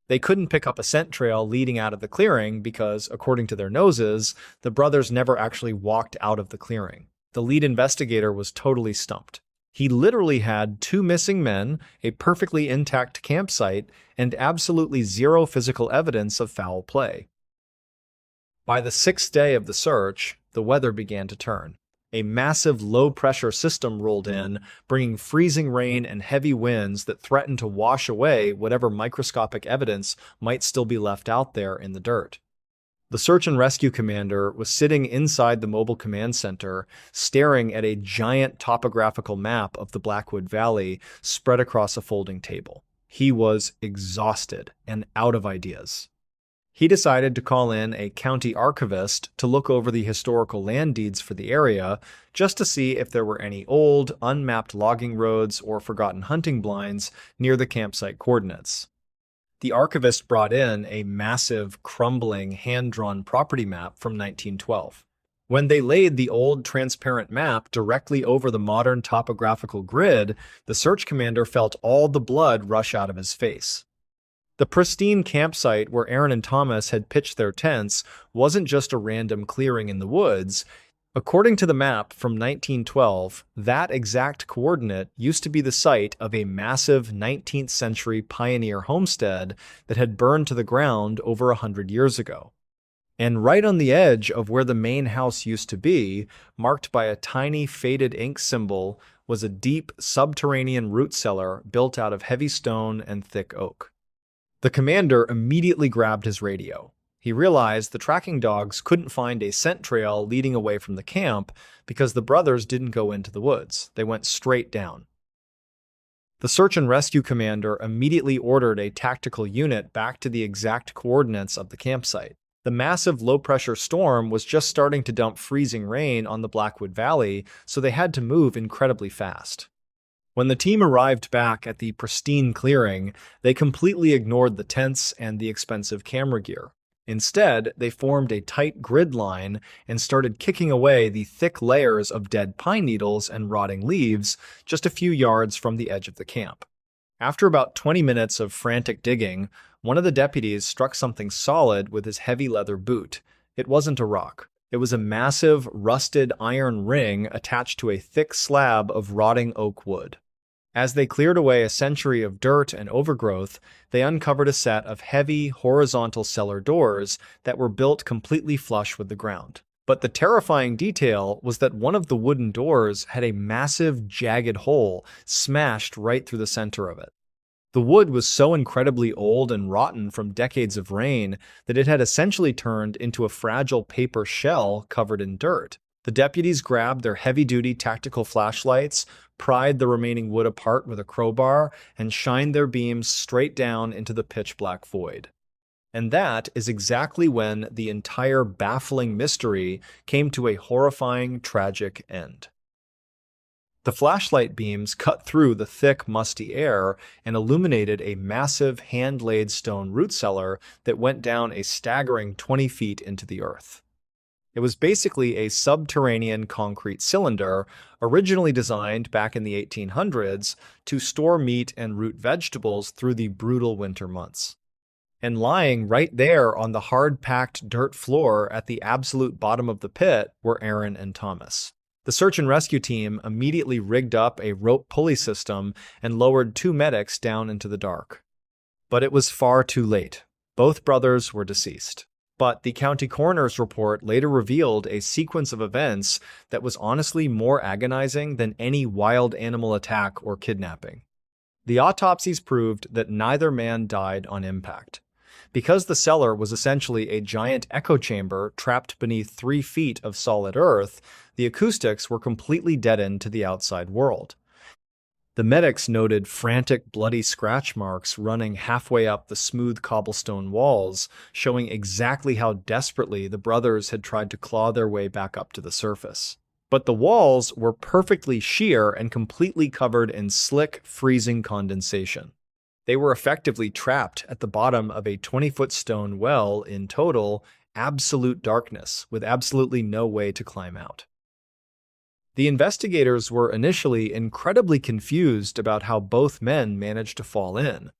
They couldn't pick up a scent trail leading out of the clearing because, according to their noses, the brothers never actually walked out of the clearing. The lead investigator was totally stumped. He literally had 2 missing men, a perfectly intact campsite, and absolutely 0 physical evidence of foul play. By the 6th day of the search, the weather began to turn. A massive low-pressure system rolled in, bringing freezing rain and heavy winds that threatened to wash away whatever microscopic evidence might still be left out there in the dirt. The search and rescue commander was sitting inside the mobile command center, staring at a giant topographical map of the Blackwood Valley spread across a folding table. He was exhausted and out of ideas. He decided to call in a county archivist to look over the historical land deeds for the area, just to see if there were any old, unmapped logging roads or forgotten hunting blinds near the campsite coordinates. The archivist brought in a massive, crumbling, hand-drawn property map from 1912. When they laid the old, transparent map directly over the modern topographical grid, the search commander felt all the blood rush out of his face. The pristine campsite where Aaron and Thomas had pitched their tents wasn't just a random clearing in the woods. According to the map from 1912, that exact coordinate used to be the site of a massive 19th century pioneer homestead that had burned to the ground over 100 years ago. And right on the edge of where the main house used to be, marked by a tiny faded ink symbol, was a deep subterranean root cellar built out of heavy stone and thick oak. The commander immediately grabbed his radio. He realized the tracking dogs couldn't find a scent trail leading away from the camp because the brothers didn't go into the woods. They went straight down. The search and rescue commander immediately ordered a tactical unit back to the exact coordinates of the campsite. The massive low-pressure storm was just starting to dump freezing rain on the Blackwood Valley, so they had to move incredibly fast. When the team arrived back at the pristine clearing, they completely ignored the tents and the expensive camera gear. Instead, they formed a tight grid line and started kicking away the thick layers of dead pine needles and rotting leaves just a few yards from the edge of the camp. After about 20 minutes of frantic digging, one of the deputies struck something solid with his heavy leather boot. It wasn't a rock. It was a massive, rusted iron ring attached to a thick slab of rotting oak wood. As they cleared away a century of dirt and overgrowth, they uncovered a set of heavy, horizontal cellar doors that were built completely flush with the ground. But the terrifying detail was that one of the wooden doors had a massive, jagged hole smashed right through the center of it. The wood was so incredibly old and rotten from decades of rain that it had essentially turned into a fragile paper shell covered in dirt. The deputies grabbed their heavy-duty tactical flashlights, pried the remaining wood apart with a crowbar, and shined their beams straight down into the pitch-black void. And that is exactly when the entire baffling mystery came to a horrifying, tragic end. The flashlight beams cut through the thick, musty air and illuminated a massive hand-laid stone root cellar that went down a staggering 20 feet into the earth. It was basically a subterranean concrete cylinder, originally designed back in the 1800s to store meat and root vegetables through the brutal winter months. And lying right there on the hard-packed dirt floor at the absolute bottom of the pit were Aaron and Thomas. The search and rescue team immediately rigged up a rope pulley system and lowered 2 medics down into the dark. But it was far too late. Both brothers were deceased. But the county coroner's report later revealed a sequence of events that was honestly more agonizing than any wild animal attack or kidnapping. The autopsies proved that neither man died on impact. Because the cellar was essentially a giant echo chamber trapped beneath 3 feet of solid earth, the acoustics were completely deadened to the outside world. The medics noted frantic, bloody scratch marks running halfway up the smooth cobblestone walls, showing exactly how desperately the brothers had tried to claw their way back up to the surface. But the walls were perfectly sheer and completely covered in slick, freezing condensation. They were effectively trapped at the bottom of a 20-foot stone well in total, absolute darkness, with absolutely no way to climb out. The investigators were initially incredibly confused about how both men managed to fall in,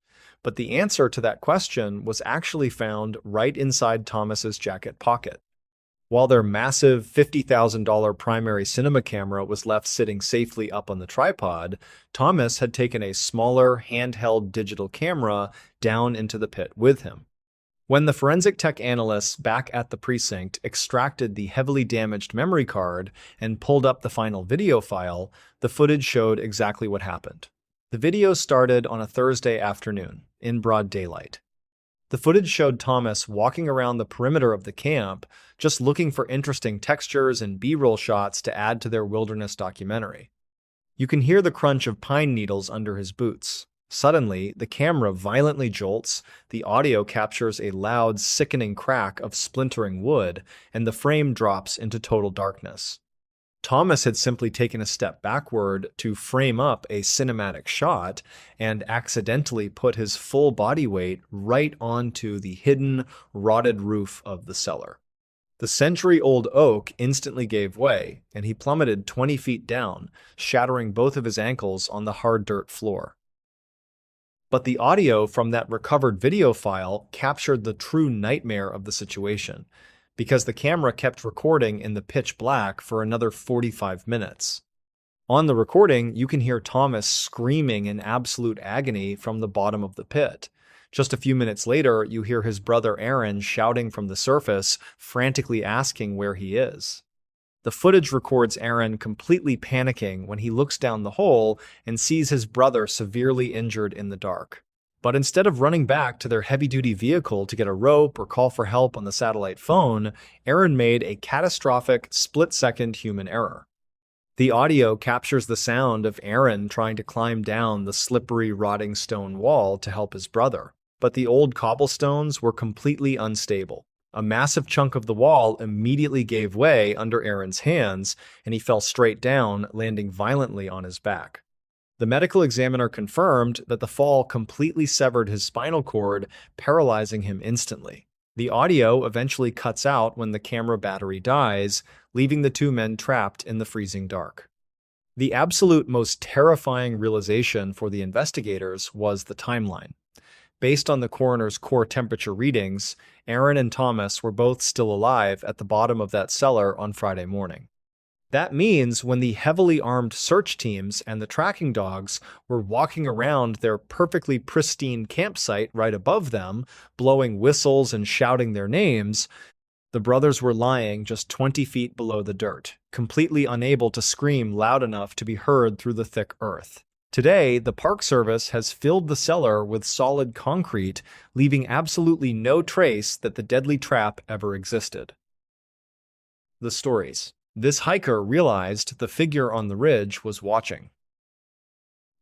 but the answer to that question was actually found right inside Thomas's jacket pocket. While their massive $50,000 primary cinema camera was left sitting safely up on the tripod, Thomas had taken a smaller, handheld digital camera down into the pit with him. When the forensic tech analysts back at the precinct extracted the heavily damaged memory card and pulled up the final video file, the footage showed exactly what happened. The video started on a Thursday afternoon, in broad daylight. The footage showed Thomas walking around the perimeter of the camp, just looking for interesting textures and B-roll shots to add to their wilderness documentary. You can hear the crunch of pine needles under his boots. Suddenly, the camera violently jolts, the audio captures a loud, sickening crack of splintering wood, and the frame drops into total darkness. Thomas had simply taken a step backward to frame up a cinematic shot and accidentally put his full body weight right onto the hidden, rotted roof of the cellar. The century-old oak instantly gave way, and he plummeted 20 feet down, shattering both of his ankles on the hard dirt floor. But the audio from that recovered video file captured the true nightmare of the situation, because the camera kept recording in the pitch black for another 45 minutes. On the recording, you can hear Thomas screaming in absolute agony from the bottom of the pit. Just a few minutes later, you hear his brother Aaron shouting from the surface, frantically asking where he is. The footage records Aaron completely panicking when he looks down the hole and sees his brother severely injured in the dark. But instead of running back to their heavy-duty vehicle to get a rope or call for help on the satellite phone, Aaron made a catastrophic split-second human error. The audio captures the sound of Aaron trying to climb down the slippery, rotting stone wall to help his brother. But the old cobblestones were completely unstable. A massive chunk of the wall immediately gave way under Aaron's hands, and he fell straight down, landing violently on his back. The medical examiner confirmed that the fall completely severed his spinal cord, paralyzing him instantly. The audio eventually cuts out when the camera battery dies, leaving the two men trapped in the freezing dark. The absolute most terrifying realization for the investigators was the timeline. Based on the coroner's core temperature readings, Aaron and Thomas were both still alive at the bottom of that cellar on Friday morning. That means when the heavily armed search teams and the tracking dogs were walking around their perfectly pristine campsite right above them, blowing whistles and shouting their names, the brothers were lying just 20 feet below the dirt, completely unable to scream loud enough to be heard through the thick earth. Today, the Park Service has filled the cellar with solid concrete, leaving absolutely no trace that the deadly trap ever existed. The stories. This hiker realized the figure on the ridge was watching.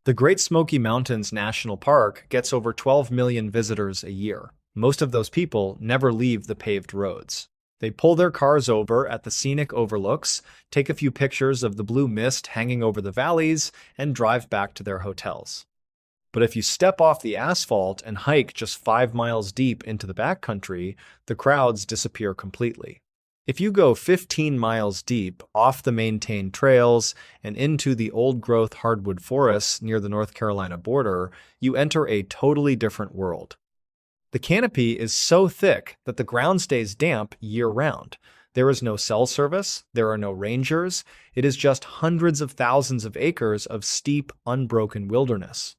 The Great Smoky Mountains National Park gets over 12 million visitors a year. Most of those people never leave the paved roads. They pull their cars over at the scenic overlooks, take a few pictures of the blue mist hanging over the valleys, and drive back to their hotels. But if you step off the asphalt and hike just 5 miles deep into the backcountry, the crowds disappear completely. If you go 15 miles deep off the maintained trails and into the old-growth hardwood forests near the North Carolina border, you enter a totally different world. The canopy is so thick that the ground stays damp year-round. There is no cell service, there are no rangers, it is just hundreds of thousands of acres of steep, unbroken wilderness.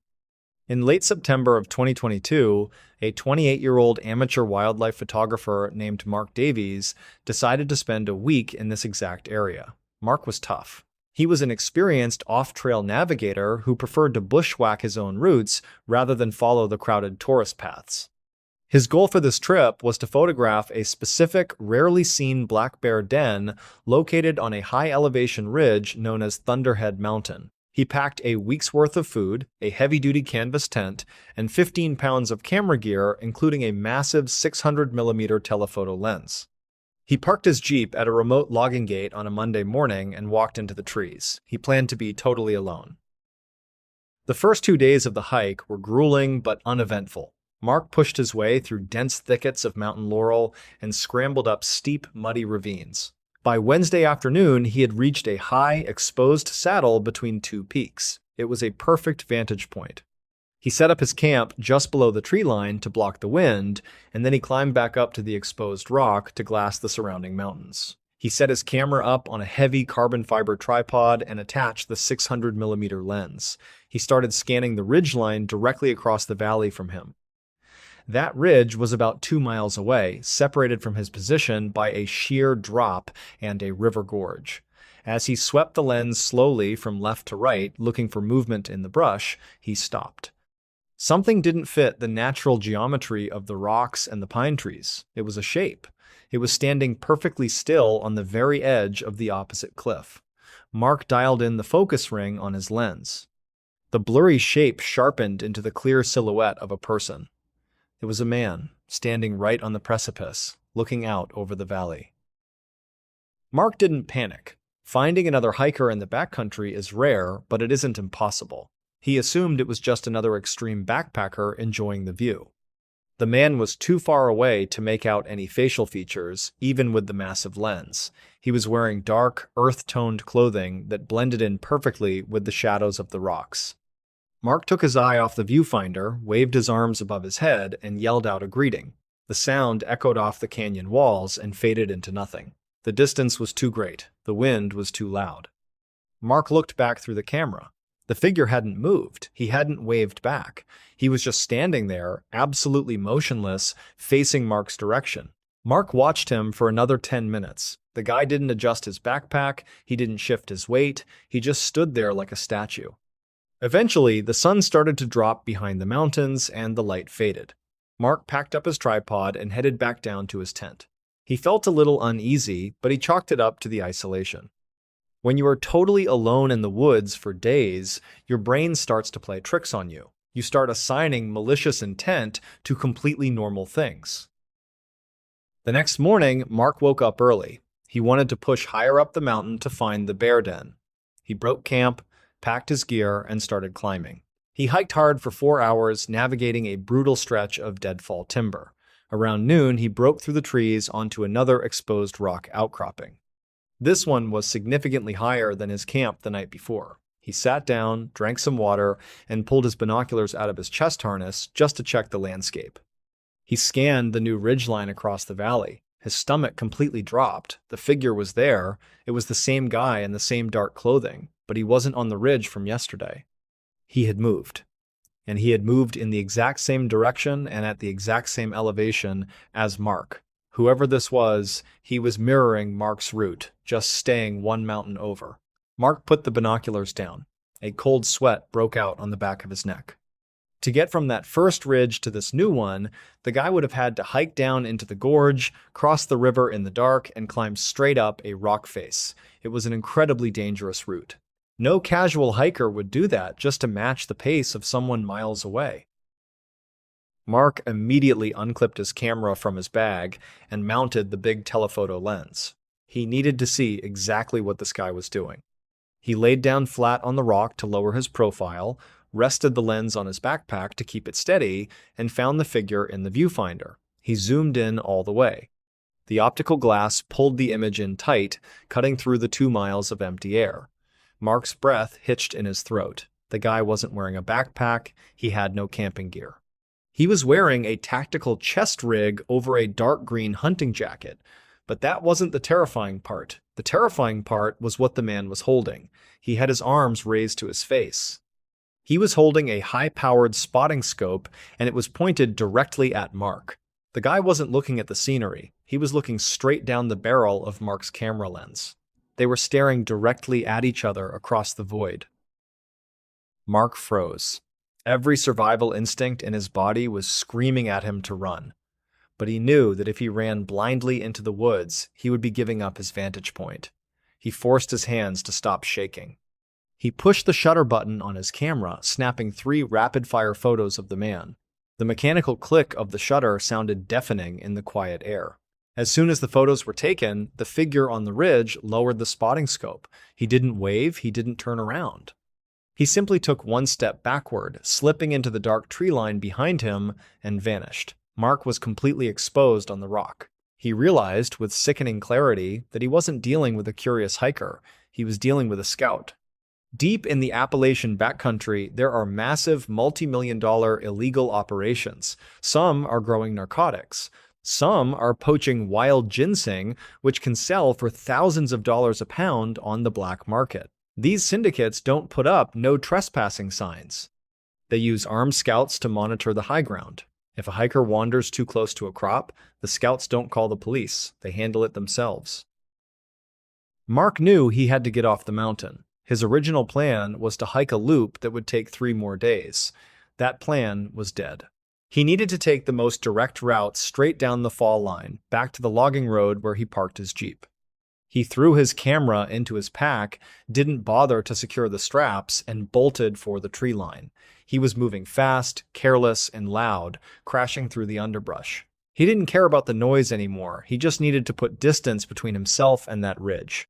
In late September of 2022, a 28-year-old amateur wildlife photographer named Mark Davies decided to spend a week in this exact area. Mark was tough. He was an experienced off-trail navigator who preferred to bushwhack his own routes rather than follow the crowded tourist paths. His goal for this trip was to photograph a specific, rarely seen black bear den located on a high-elevation ridge known as Thunderhead Mountain. He packed a week's worth of food, a heavy-duty canvas tent, and 15 pounds of camera gear, including a massive 600mm telephoto lens. He parked his Jeep at a remote logging gate on a Monday morning and walked into the trees. He planned to be totally alone. The first 2 days of the hike were grueling but uneventful. Mark pushed his way through dense thickets of mountain laurel and scrambled up steep, muddy ravines. By Wednesday afternoon, he had reached a high, exposed saddle between two peaks. It was a perfect vantage point. He set up his camp just below the tree line to block the wind, and then he climbed back up to the exposed rock to glass the surrounding mountains. He set his camera up on a heavy carbon fiber tripod and attached the 600mm lens. He started scanning the ridgeline directly across the valley from him. That ridge was about 2 miles away, separated from his position by a sheer drop and a river gorge. As he swept the lens slowly from left to right, looking for movement in the brush, he stopped. Something didn't fit the natural geometry of the rocks and the pine trees. It was a shape. It was standing perfectly still on the very edge of the opposite cliff. Mark dialed in the focus ring on his lens. The blurry shape sharpened into the clear silhouette of a person. It was a man, standing right on the precipice, looking out over the valley. Mark didn't panic. Finding another hiker in the backcountry is rare, but it isn't impossible. He assumed it was just another extreme backpacker enjoying the view. The man was too far away to make out any facial features, even with the massive lens. He was wearing dark, earth-toned clothing that blended in perfectly with the shadows of the rocks. Mark took his eye off the viewfinder, waved his arms above his head, and yelled out a greeting. The sound echoed off the canyon walls and faded into nothing. The distance was too great. The wind was too loud. Mark looked back through the camera. The figure hadn't moved. He hadn't waved back. He was just standing there, absolutely motionless, facing Mark's direction. Mark watched him for another 10 minutes. The guy didn't adjust his backpack. He didn't shift his weight. He just stood there like a statue. Eventually, the sun started to drop behind the mountains and the light faded. Mark packed up his tripod and headed back down to his tent. He felt a little uneasy, but he chalked it up to the isolation. When you are totally alone in the woods for days, your brain starts to play tricks on you. You start assigning malicious intent to completely normal things. The next morning, Mark woke up early. He wanted to push higher up the mountain to find the bear den. He broke camp, packed his gear, and started climbing. He hiked hard for 4 hours, navigating a brutal stretch of deadfall timber. Around noon, he broke through the trees onto another exposed rock outcropping. This one was significantly higher than his camp the night before. He sat down, drank some water, and pulled his binoculars out of his chest harness just to check the landscape. He scanned the new ridgeline across the valley. His stomach completely dropped. The figure was there. It was the same guy in the same dark clothing, but he wasn't on the ridge from yesterday. He had moved. And he had moved in the exact same direction and at the exact same elevation as Mark. Whoever this was, he was mirroring Mark's route, just staying one mountain over. Mark put the binoculars down. A cold sweat broke out on the back of his neck. To get from that first ridge to this new one, the guy would have had to hike down into the gorge, cross the river in the dark, and climb straight up a rock face. It was an incredibly dangerous route. No casual hiker would do that just to match the pace of someone miles away. Mark immediately unclipped his camera from his bag and mounted the big telephoto lens. He needed to see exactly what this guy was doing. He laid down flat on the rock to lower his profile, rested the lens on his backpack to keep it steady, and found the figure in the viewfinder. He zoomed in all the way. The optical glass pulled the image in tight, cutting through the 2 miles of empty air. Mark's breath hitched in his throat. The guy wasn't wearing a backpack. He had no camping gear. He was wearing a tactical chest rig over a dark green hunting jacket. But that wasn't the terrifying part. The terrifying part was what the man was holding. He had his arms raised to his face. He was holding a high-powered spotting scope, and it was pointed directly at Mark. The guy wasn't looking at the scenery. He was looking straight down the barrel of Mark's camera lens. They were staring directly at each other across the void. Mark froze. Every survival instinct in his body was screaming at him to run. But he knew that if he ran blindly into the woods, he would be giving up his vantage point. He forced his hands to stop shaking. He pushed the shutter button on his camera, snapping 3 rapid-fire photos of the man. The mechanical click of the shutter sounded deafening in the quiet air. As soon as the photos were taken, the figure on the ridge lowered the spotting scope. He didn't wave, he didn't turn around. He simply took 1 step backward, slipping into the dark tree line behind him, and vanished. Mark was completely exposed on the rock. He realized, with sickening clarity, that he wasn't dealing with a curious hiker. He was dealing with a scout. Deep in the Appalachian backcountry, there are massive multi-million-dollar illegal operations. Some are growing narcotics. Some are poaching wild ginseng, which can sell for thousands of dollars a pound on the black market. These syndicates don't put up no trespassing signs. They use armed scouts to monitor the high ground. If a hiker wanders too close to a crop, the scouts don't call the police. They handle it themselves. Mark knew he had to get off the mountain. His original plan was to hike a loop that would take 3 more days. That plan was dead. He needed to take the most direct route straight down the fall line, back to the logging road where he parked his Jeep. He threw his camera into his pack, didn't bother to secure the straps, and bolted for the tree line. He was moving fast, careless, and loud, crashing through the underbrush. He didn't care about the noise anymore. He just needed to put distance between himself and that ridge.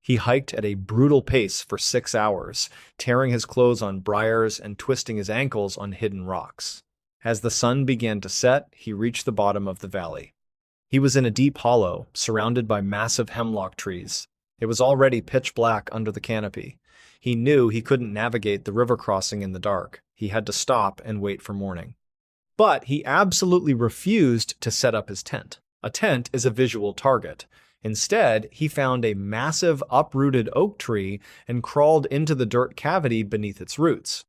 He hiked at a brutal pace for 6 hours, tearing his clothes on briars and twisting his ankles on hidden rocks. As the sun began to set, he reached the bottom of the valley. He was in a deep hollow, surrounded by massive hemlock trees. It was already pitch black under the canopy. He knew he couldn't navigate the river crossing in the dark. He had to stop and wait for morning. But he absolutely refused to set up his tent. A tent is a visual target. Instead, he found a massive uprooted oak tree and crawled into the dirt cavity beneath its roots.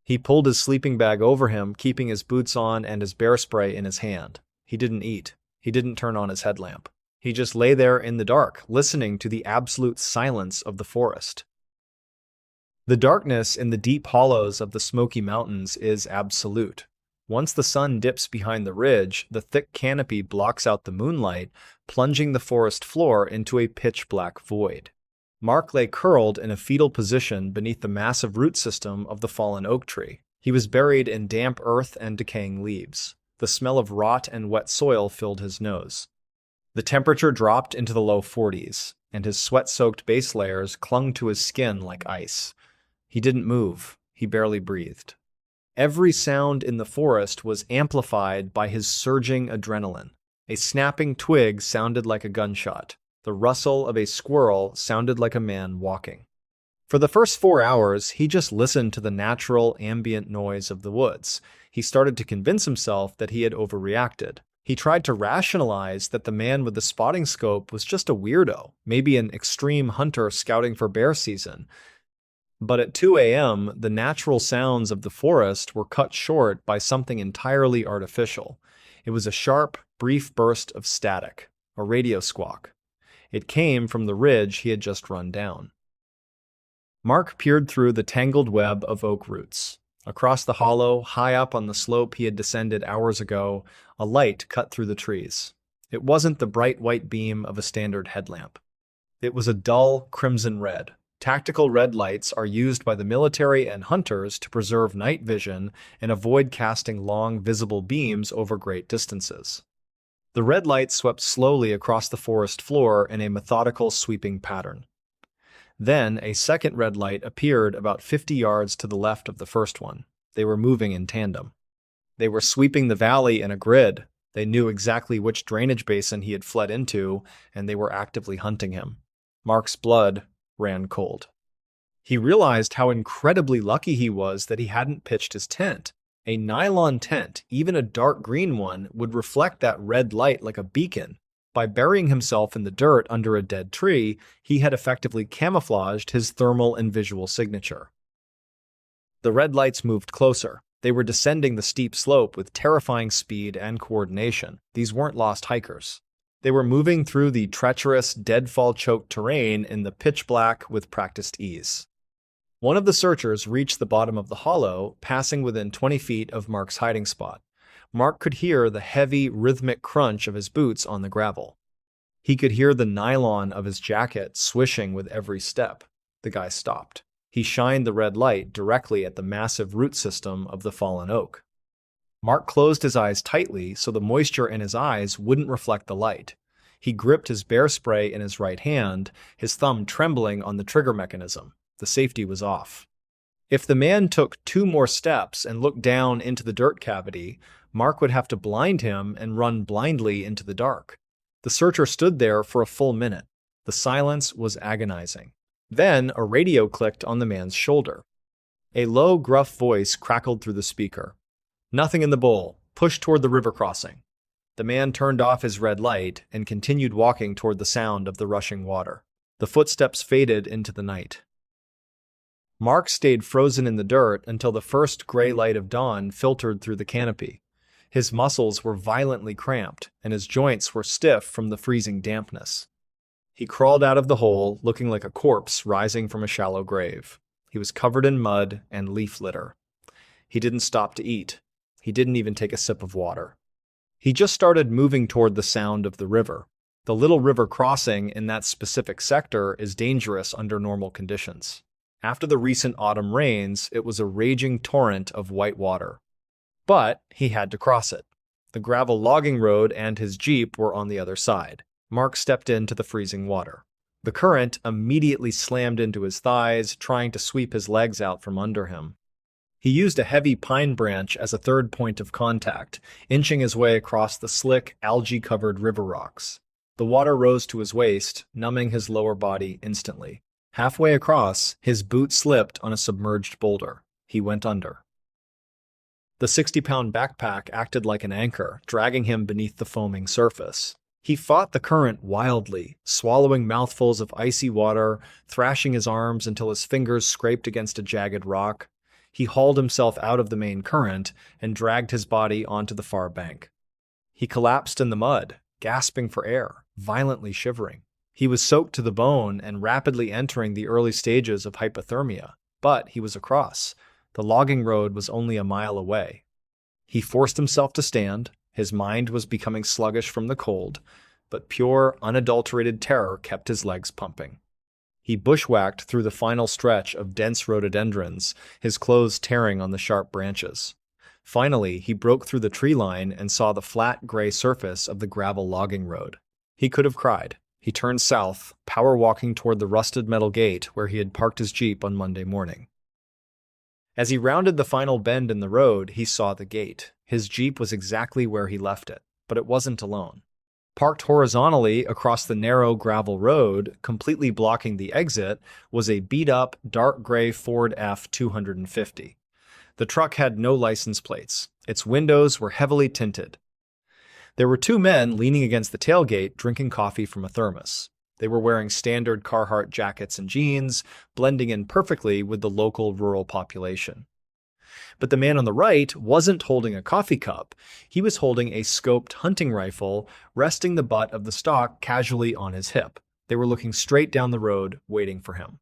He pulled his sleeping bag over him, keeping his boots on and his bear spray in his hand. He didn't eat. He didn't turn on his headlamp. He just lay there in the dark, listening to the absolute silence of the forest. The darkness in the deep hollows of the Smoky Mountains is absolute. Once the sun dips behind the ridge, the thick canopy blocks out the moonlight, plunging the forest floor into a pitch-black void. Mark lay curled in a fetal position beneath the massive root system of the fallen oak tree. He was buried in damp earth and decaying leaves. The smell of rot and wet soil filled his nose. The temperature dropped into the low 40s, and his sweat-soaked base layers clung to his skin like ice. He didn't move. He barely breathed. Every sound in the forest was amplified by his surging adrenaline. A snapping twig sounded like a gunshot. The rustle of a squirrel sounded like a man walking. For the first 4 hours, he just listened to the natural, ambient noise of the woods. He started to convince himself that he had overreacted. He tried to rationalize that the man with the spotting scope was just a weirdo, maybe an extreme hunter scouting for bear season. But at 2 a.m., the natural sounds of the forest were cut short by something entirely artificial. It was a sharp, brief burst of static, a radio squawk. It came from the ridge he had just run down. Mark peered through the tangled web of oak roots. Across the hollow, high up on the slope he had descended hours ago, a light cut through the trees. It wasn't the bright white beam of a standard headlamp. It was a dull crimson red. Tactical red lights are used by the military and hunters to preserve night vision and avoid casting long, visible beams over great distances. The red light swept slowly across the forest floor in a methodical, sweeping pattern. Then a second red light appeared about 50 yards to the left of the first one. They were moving in tandem. They were sweeping the valley in a grid. They knew exactly which drainage basin he had fled into, and they were actively hunting him. Mark's blood ran cold. He realized how incredibly lucky he was that he hadn't pitched his tent. A nylon tent, even a dark green one, would reflect that red light like a beacon. By burying himself in the dirt under a dead tree, he had effectively camouflaged his thermal and visual signature. The red lights moved closer. They were descending the steep slope with terrifying speed and coordination. These weren't lost hikers. They were moving through the treacherous, deadfall-choked terrain in the pitch black with practiced ease. One of the searchers reached the bottom of the hollow, passing within 20 feet of Mark's hiding spot. Mark could hear the heavy, rhythmic crunch of his boots on the gravel. He could hear the nylon of his jacket swishing with every step. The guy stopped. He shined the red light directly at the massive root system of the fallen oak. Mark closed his eyes tightly so the moisture in his eyes wouldn't reflect the light. He gripped his bear spray in his right hand, his thumb trembling on the trigger mechanism. The safety was off. If the man took 2 more steps and looked down into the dirt cavity, Mark would have to blind him and run blindly into the dark. The searcher stood there for a full minute. The silence was agonizing. Then a radio clicked on the man's shoulder. A low, gruff voice crackled through the speaker. "Nothing in the bowl. Push toward the river crossing." The man turned off his red light and continued walking toward the sound of the rushing water. The footsteps faded into the night. Mark stayed frozen in the dirt until the first gray light of dawn filtered through the canopy. His muscles were violently cramped, and his joints were stiff from the freezing dampness. He crawled out of the hole, looking like a corpse rising from a shallow grave. He was covered in mud and leaf litter. He didn't stop to eat. He didn't even take a sip of water. He just started moving toward the sound of the river. The little river crossing in that specific sector is dangerous under normal conditions. After the recent autumn rains, it was a raging torrent of white water. But he had to cross it. The gravel logging road and his jeep were on the other side. Mark stepped into the freezing water. The current immediately slammed into his thighs, trying to sweep his legs out from under him. He used a heavy pine branch as a third point of contact, inching his way across the slick, algae-covered river rocks. The water rose to his waist, numbing his lower body instantly. Halfway across, his boot slipped on a submerged boulder. He went under. The 60-pound backpack acted like an anchor, dragging him beneath the foaming surface. He fought the current wildly, swallowing mouthfuls of icy water, thrashing his arms until his fingers scraped against a jagged rock. He hauled himself out of the main current and dragged his body onto the far bank. He collapsed in the mud, gasping for air, violently shivering. He was soaked to the bone and rapidly entering the early stages of hypothermia, but he was across. The logging road was only a mile away. He forced himself to stand. His mind was becoming sluggish from the cold, but pure, unadulterated terror kept his legs pumping. He bushwhacked through the final stretch of dense rhododendrons, his clothes tearing on the sharp branches. Finally, he broke through the tree line and saw the flat, gray surface of the gravel logging road. He could have cried. He turned south, power walking toward the rusted metal gate where he had parked his Jeep on Monday morning. As he rounded the final bend in the road, he saw the gate. His Jeep was exactly where he left it, but it wasn't alone. Parked horizontally across the narrow gravel road, completely blocking the exit, was a beat-up, dark gray Ford F-250. The truck had no license plates. Its windows were heavily tinted. There were two men leaning against the tailgate, drinking coffee from a thermos. They were wearing standard Carhartt jackets and jeans, blending in perfectly with the local rural population. But the man on the right wasn't holding a coffee cup. He was holding a scoped hunting rifle, resting the butt of the stock casually on his hip. They were looking straight down the road, waiting for him.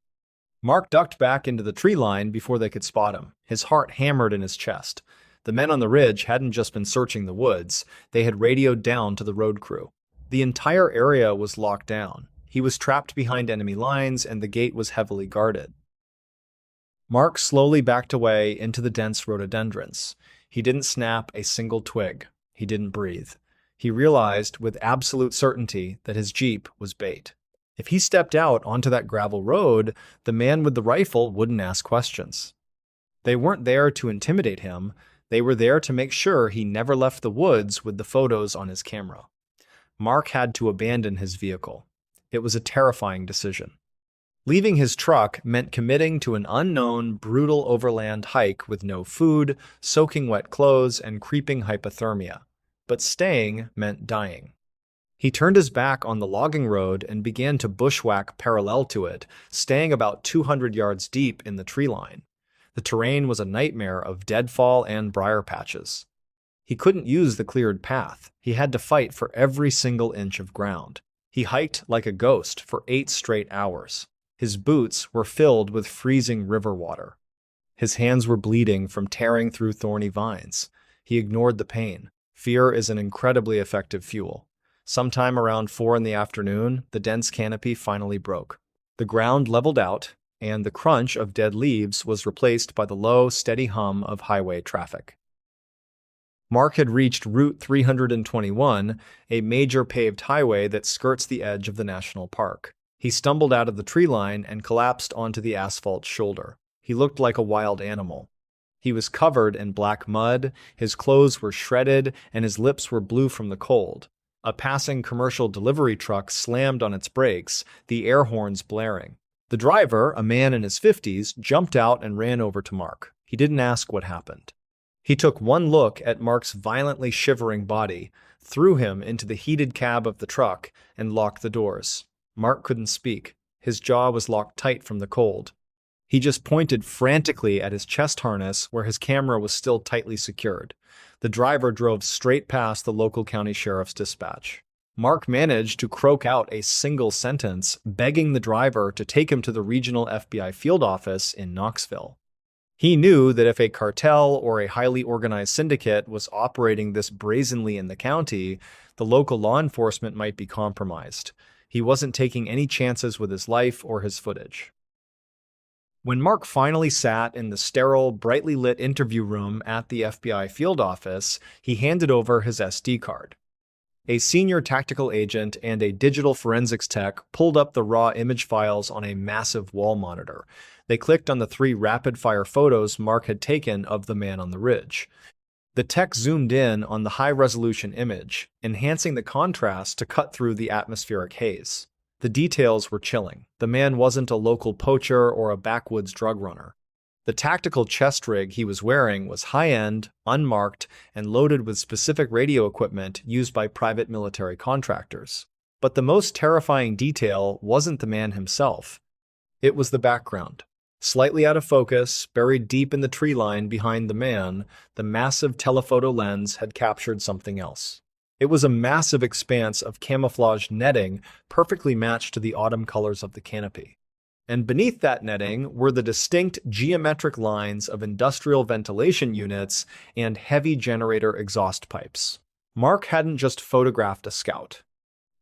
Mark ducked back into the tree line before they could spot him. His heart hammered in his chest. The men on the ridge hadn't just been searching the woods. They had radioed down to the road crew. The entire area was locked down. He was trapped behind enemy lines, and the gate was heavily guarded. Mark slowly backed away into the dense rhododendrons. He didn't snap a single twig. He didn't breathe. He realized with absolute certainty that his Jeep was bait. If he stepped out onto that gravel road, the man with the rifle wouldn't ask questions. They weren't there to intimidate him. They were there to make sure he never left the woods with the photos on his camera. Mark had to abandon his vehicle. It was a terrifying decision. Leaving his truck meant committing to an unknown, brutal overland hike with no food, soaking wet clothes, and creeping hypothermia. But staying meant dying. He turned his back on the logging road and began to bushwhack parallel to it, staying about 200 yards deep in the tree line. The terrain was a nightmare of deadfall and briar patches. He couldn't use the cleared path. He had to fight for every single inch of ground. He hiked like a ghost for 8 straight hours. His boots were filled with freezing river water. His hands were bleeding from tearing through thorny vines. He ignored the pain. Fear is an incredibly effective fuel. Sometime around 4 in the afternoon, the dense canopy finally broke. The ground leveled out, and the crunch of dead leaves was replaced by the low, steady hum of highway traffic. Mark had reached Route 321, a major paved highway that skirts the edge of the national park. He stumbled out of the tree line and collapsed onto the asphalt shoulder. He looked like a wild animal. He was covered in black mud, his clothes were shredded, and his lips were blue from the cold. A passing commercial delivery truck slammed on its brakes, the air horns blaring. The driver, a man in his 50s, jumped out and ran over to Mark. He didn't ask what happened. He took one look at Mark's violently shivering body, threw him into the heated cab of the truck, and locked the doors. Mark couldn't speak. His jaw was locked tight from the cold. He just pointed frantically at his chest harness where his camera was still tightly secured. The driver drove straight past the local county sheriff's dispatch. Mark managed to croak out a single sentence, begging the driver to take him to the regional FBI field office in Knoxville. He knew that if a cartel or a highly organized syndicate was operating this brazenly in the county, The local law enforcement might be compromised. He wasn't taking any chances with his life or his footage. When Mark finally sat in the sterile, brightly lit interview room at the FBI field office, he handed over his SD card. A senior tactical agent and a digital forensics tech pulled up the raw image files on a massive wall monitor. They clicked on the 3 rapid-fire photos Mark had taken of the man on the ridge. The tech zoomed in on the high-resolution image, enhancing the contrast to cut through the atmospheric haze. The details were chilling. The man wasn't a local poacher or a backwoods drug runner. The tactical chest rig he was wearing was high-end, unmarked, and loaded with specific radio equipment used by private military contractors. But the most terrifying detail wasn't the man himself. It was the background. Slightly out of focus, buried deep in the tree line behind the man, the massive telephoto lens had captured something else. It was a massive expanse of camouflage netting perfectly matched to the autumn colors of the canopy. And beneath that netting were the distinct geometric lines of industrial ventilation units and heavy generator exhaust pipes. Mark hadn't just photographed a scout.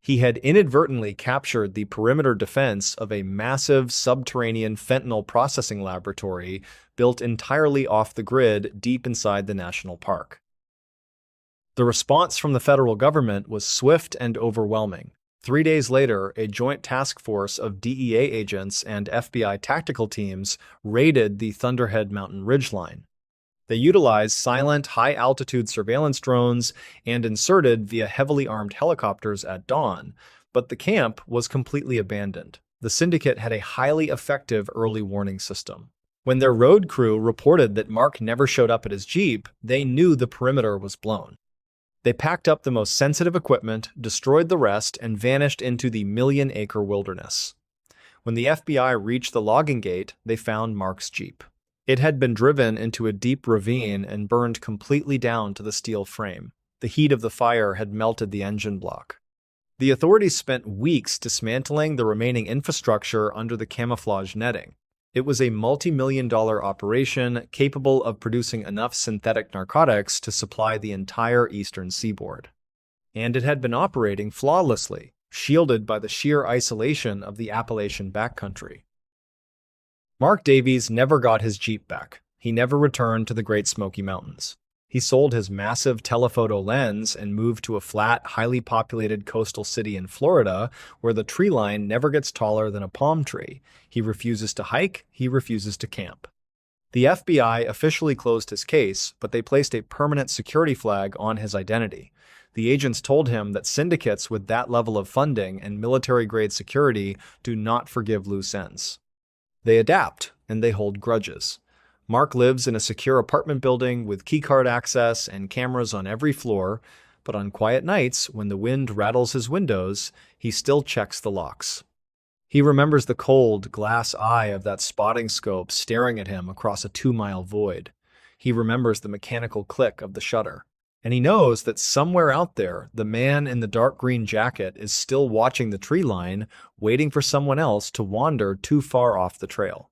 He had inadvertently captured the perimeter defense of a massive subterranean fentanyl processing laboratory built entirely off the grid deep inside the national park. The response from the federal government was swift and overwhelming. 3 days later, a joint task force of DEA agents and FBI tactical teams raided the Thunderhead Mountain ridgeline. They utilized silent, high-altitude surveillance drones and inserted via heavily armed helicopters at dawn, but the camp was completely abandoned. The syndicate had a highly effective early warning system. When their road crew reported that Mark never showed up at his Jeep, they knew the perimeter was blown. They packed up the most sensitive equipment, destroyed the rest, and vanished into the million-acre wilderness. When the FBI reached the logging gate, they found Mark's Jeep. It had been driven into a deep ravine and burned completely down to the steel frame. The heat of the fire had melted the engine block. The authorities spent weeks dismantling the remaining infrastructure under the camouflage netting. It was a multi-million-dollar operation capable of producing enough synthetic narcotics to supply the entire eastern seaboard. And it had been operating flawlessly, shielded by the sheer isolation of the Appalachian backcountry. Mark Davies never got his Jeep back. He never returned to the Great Smoky Mountains. He sold his massive telephoto lens and moved to a flat, highly populated coastal city in Florida where the tree line never gets taller than a palm tree. He refuses to hike, he refuses to camp. The FBI officially closed his case, but they placed a permanent security flag on his identity. The agents told him that syndicates with that level of funding and military-grade security do not forgive loose ends. They adapt, and they hold grudges. Mark lives in a secure apartment building with keycard access and cameras on every floor, but on quiet nights, when the wind rattles his windows, he still checks the locks. He remembers the cold, glass eye of that spotting scope staring at him across a 2-mile void. He remembers the mechanical click of the shutter. And he knows that somewhere out there, the man in the dark green jacket is still watching the tree line, waiting for someone else to wander too far off the trail.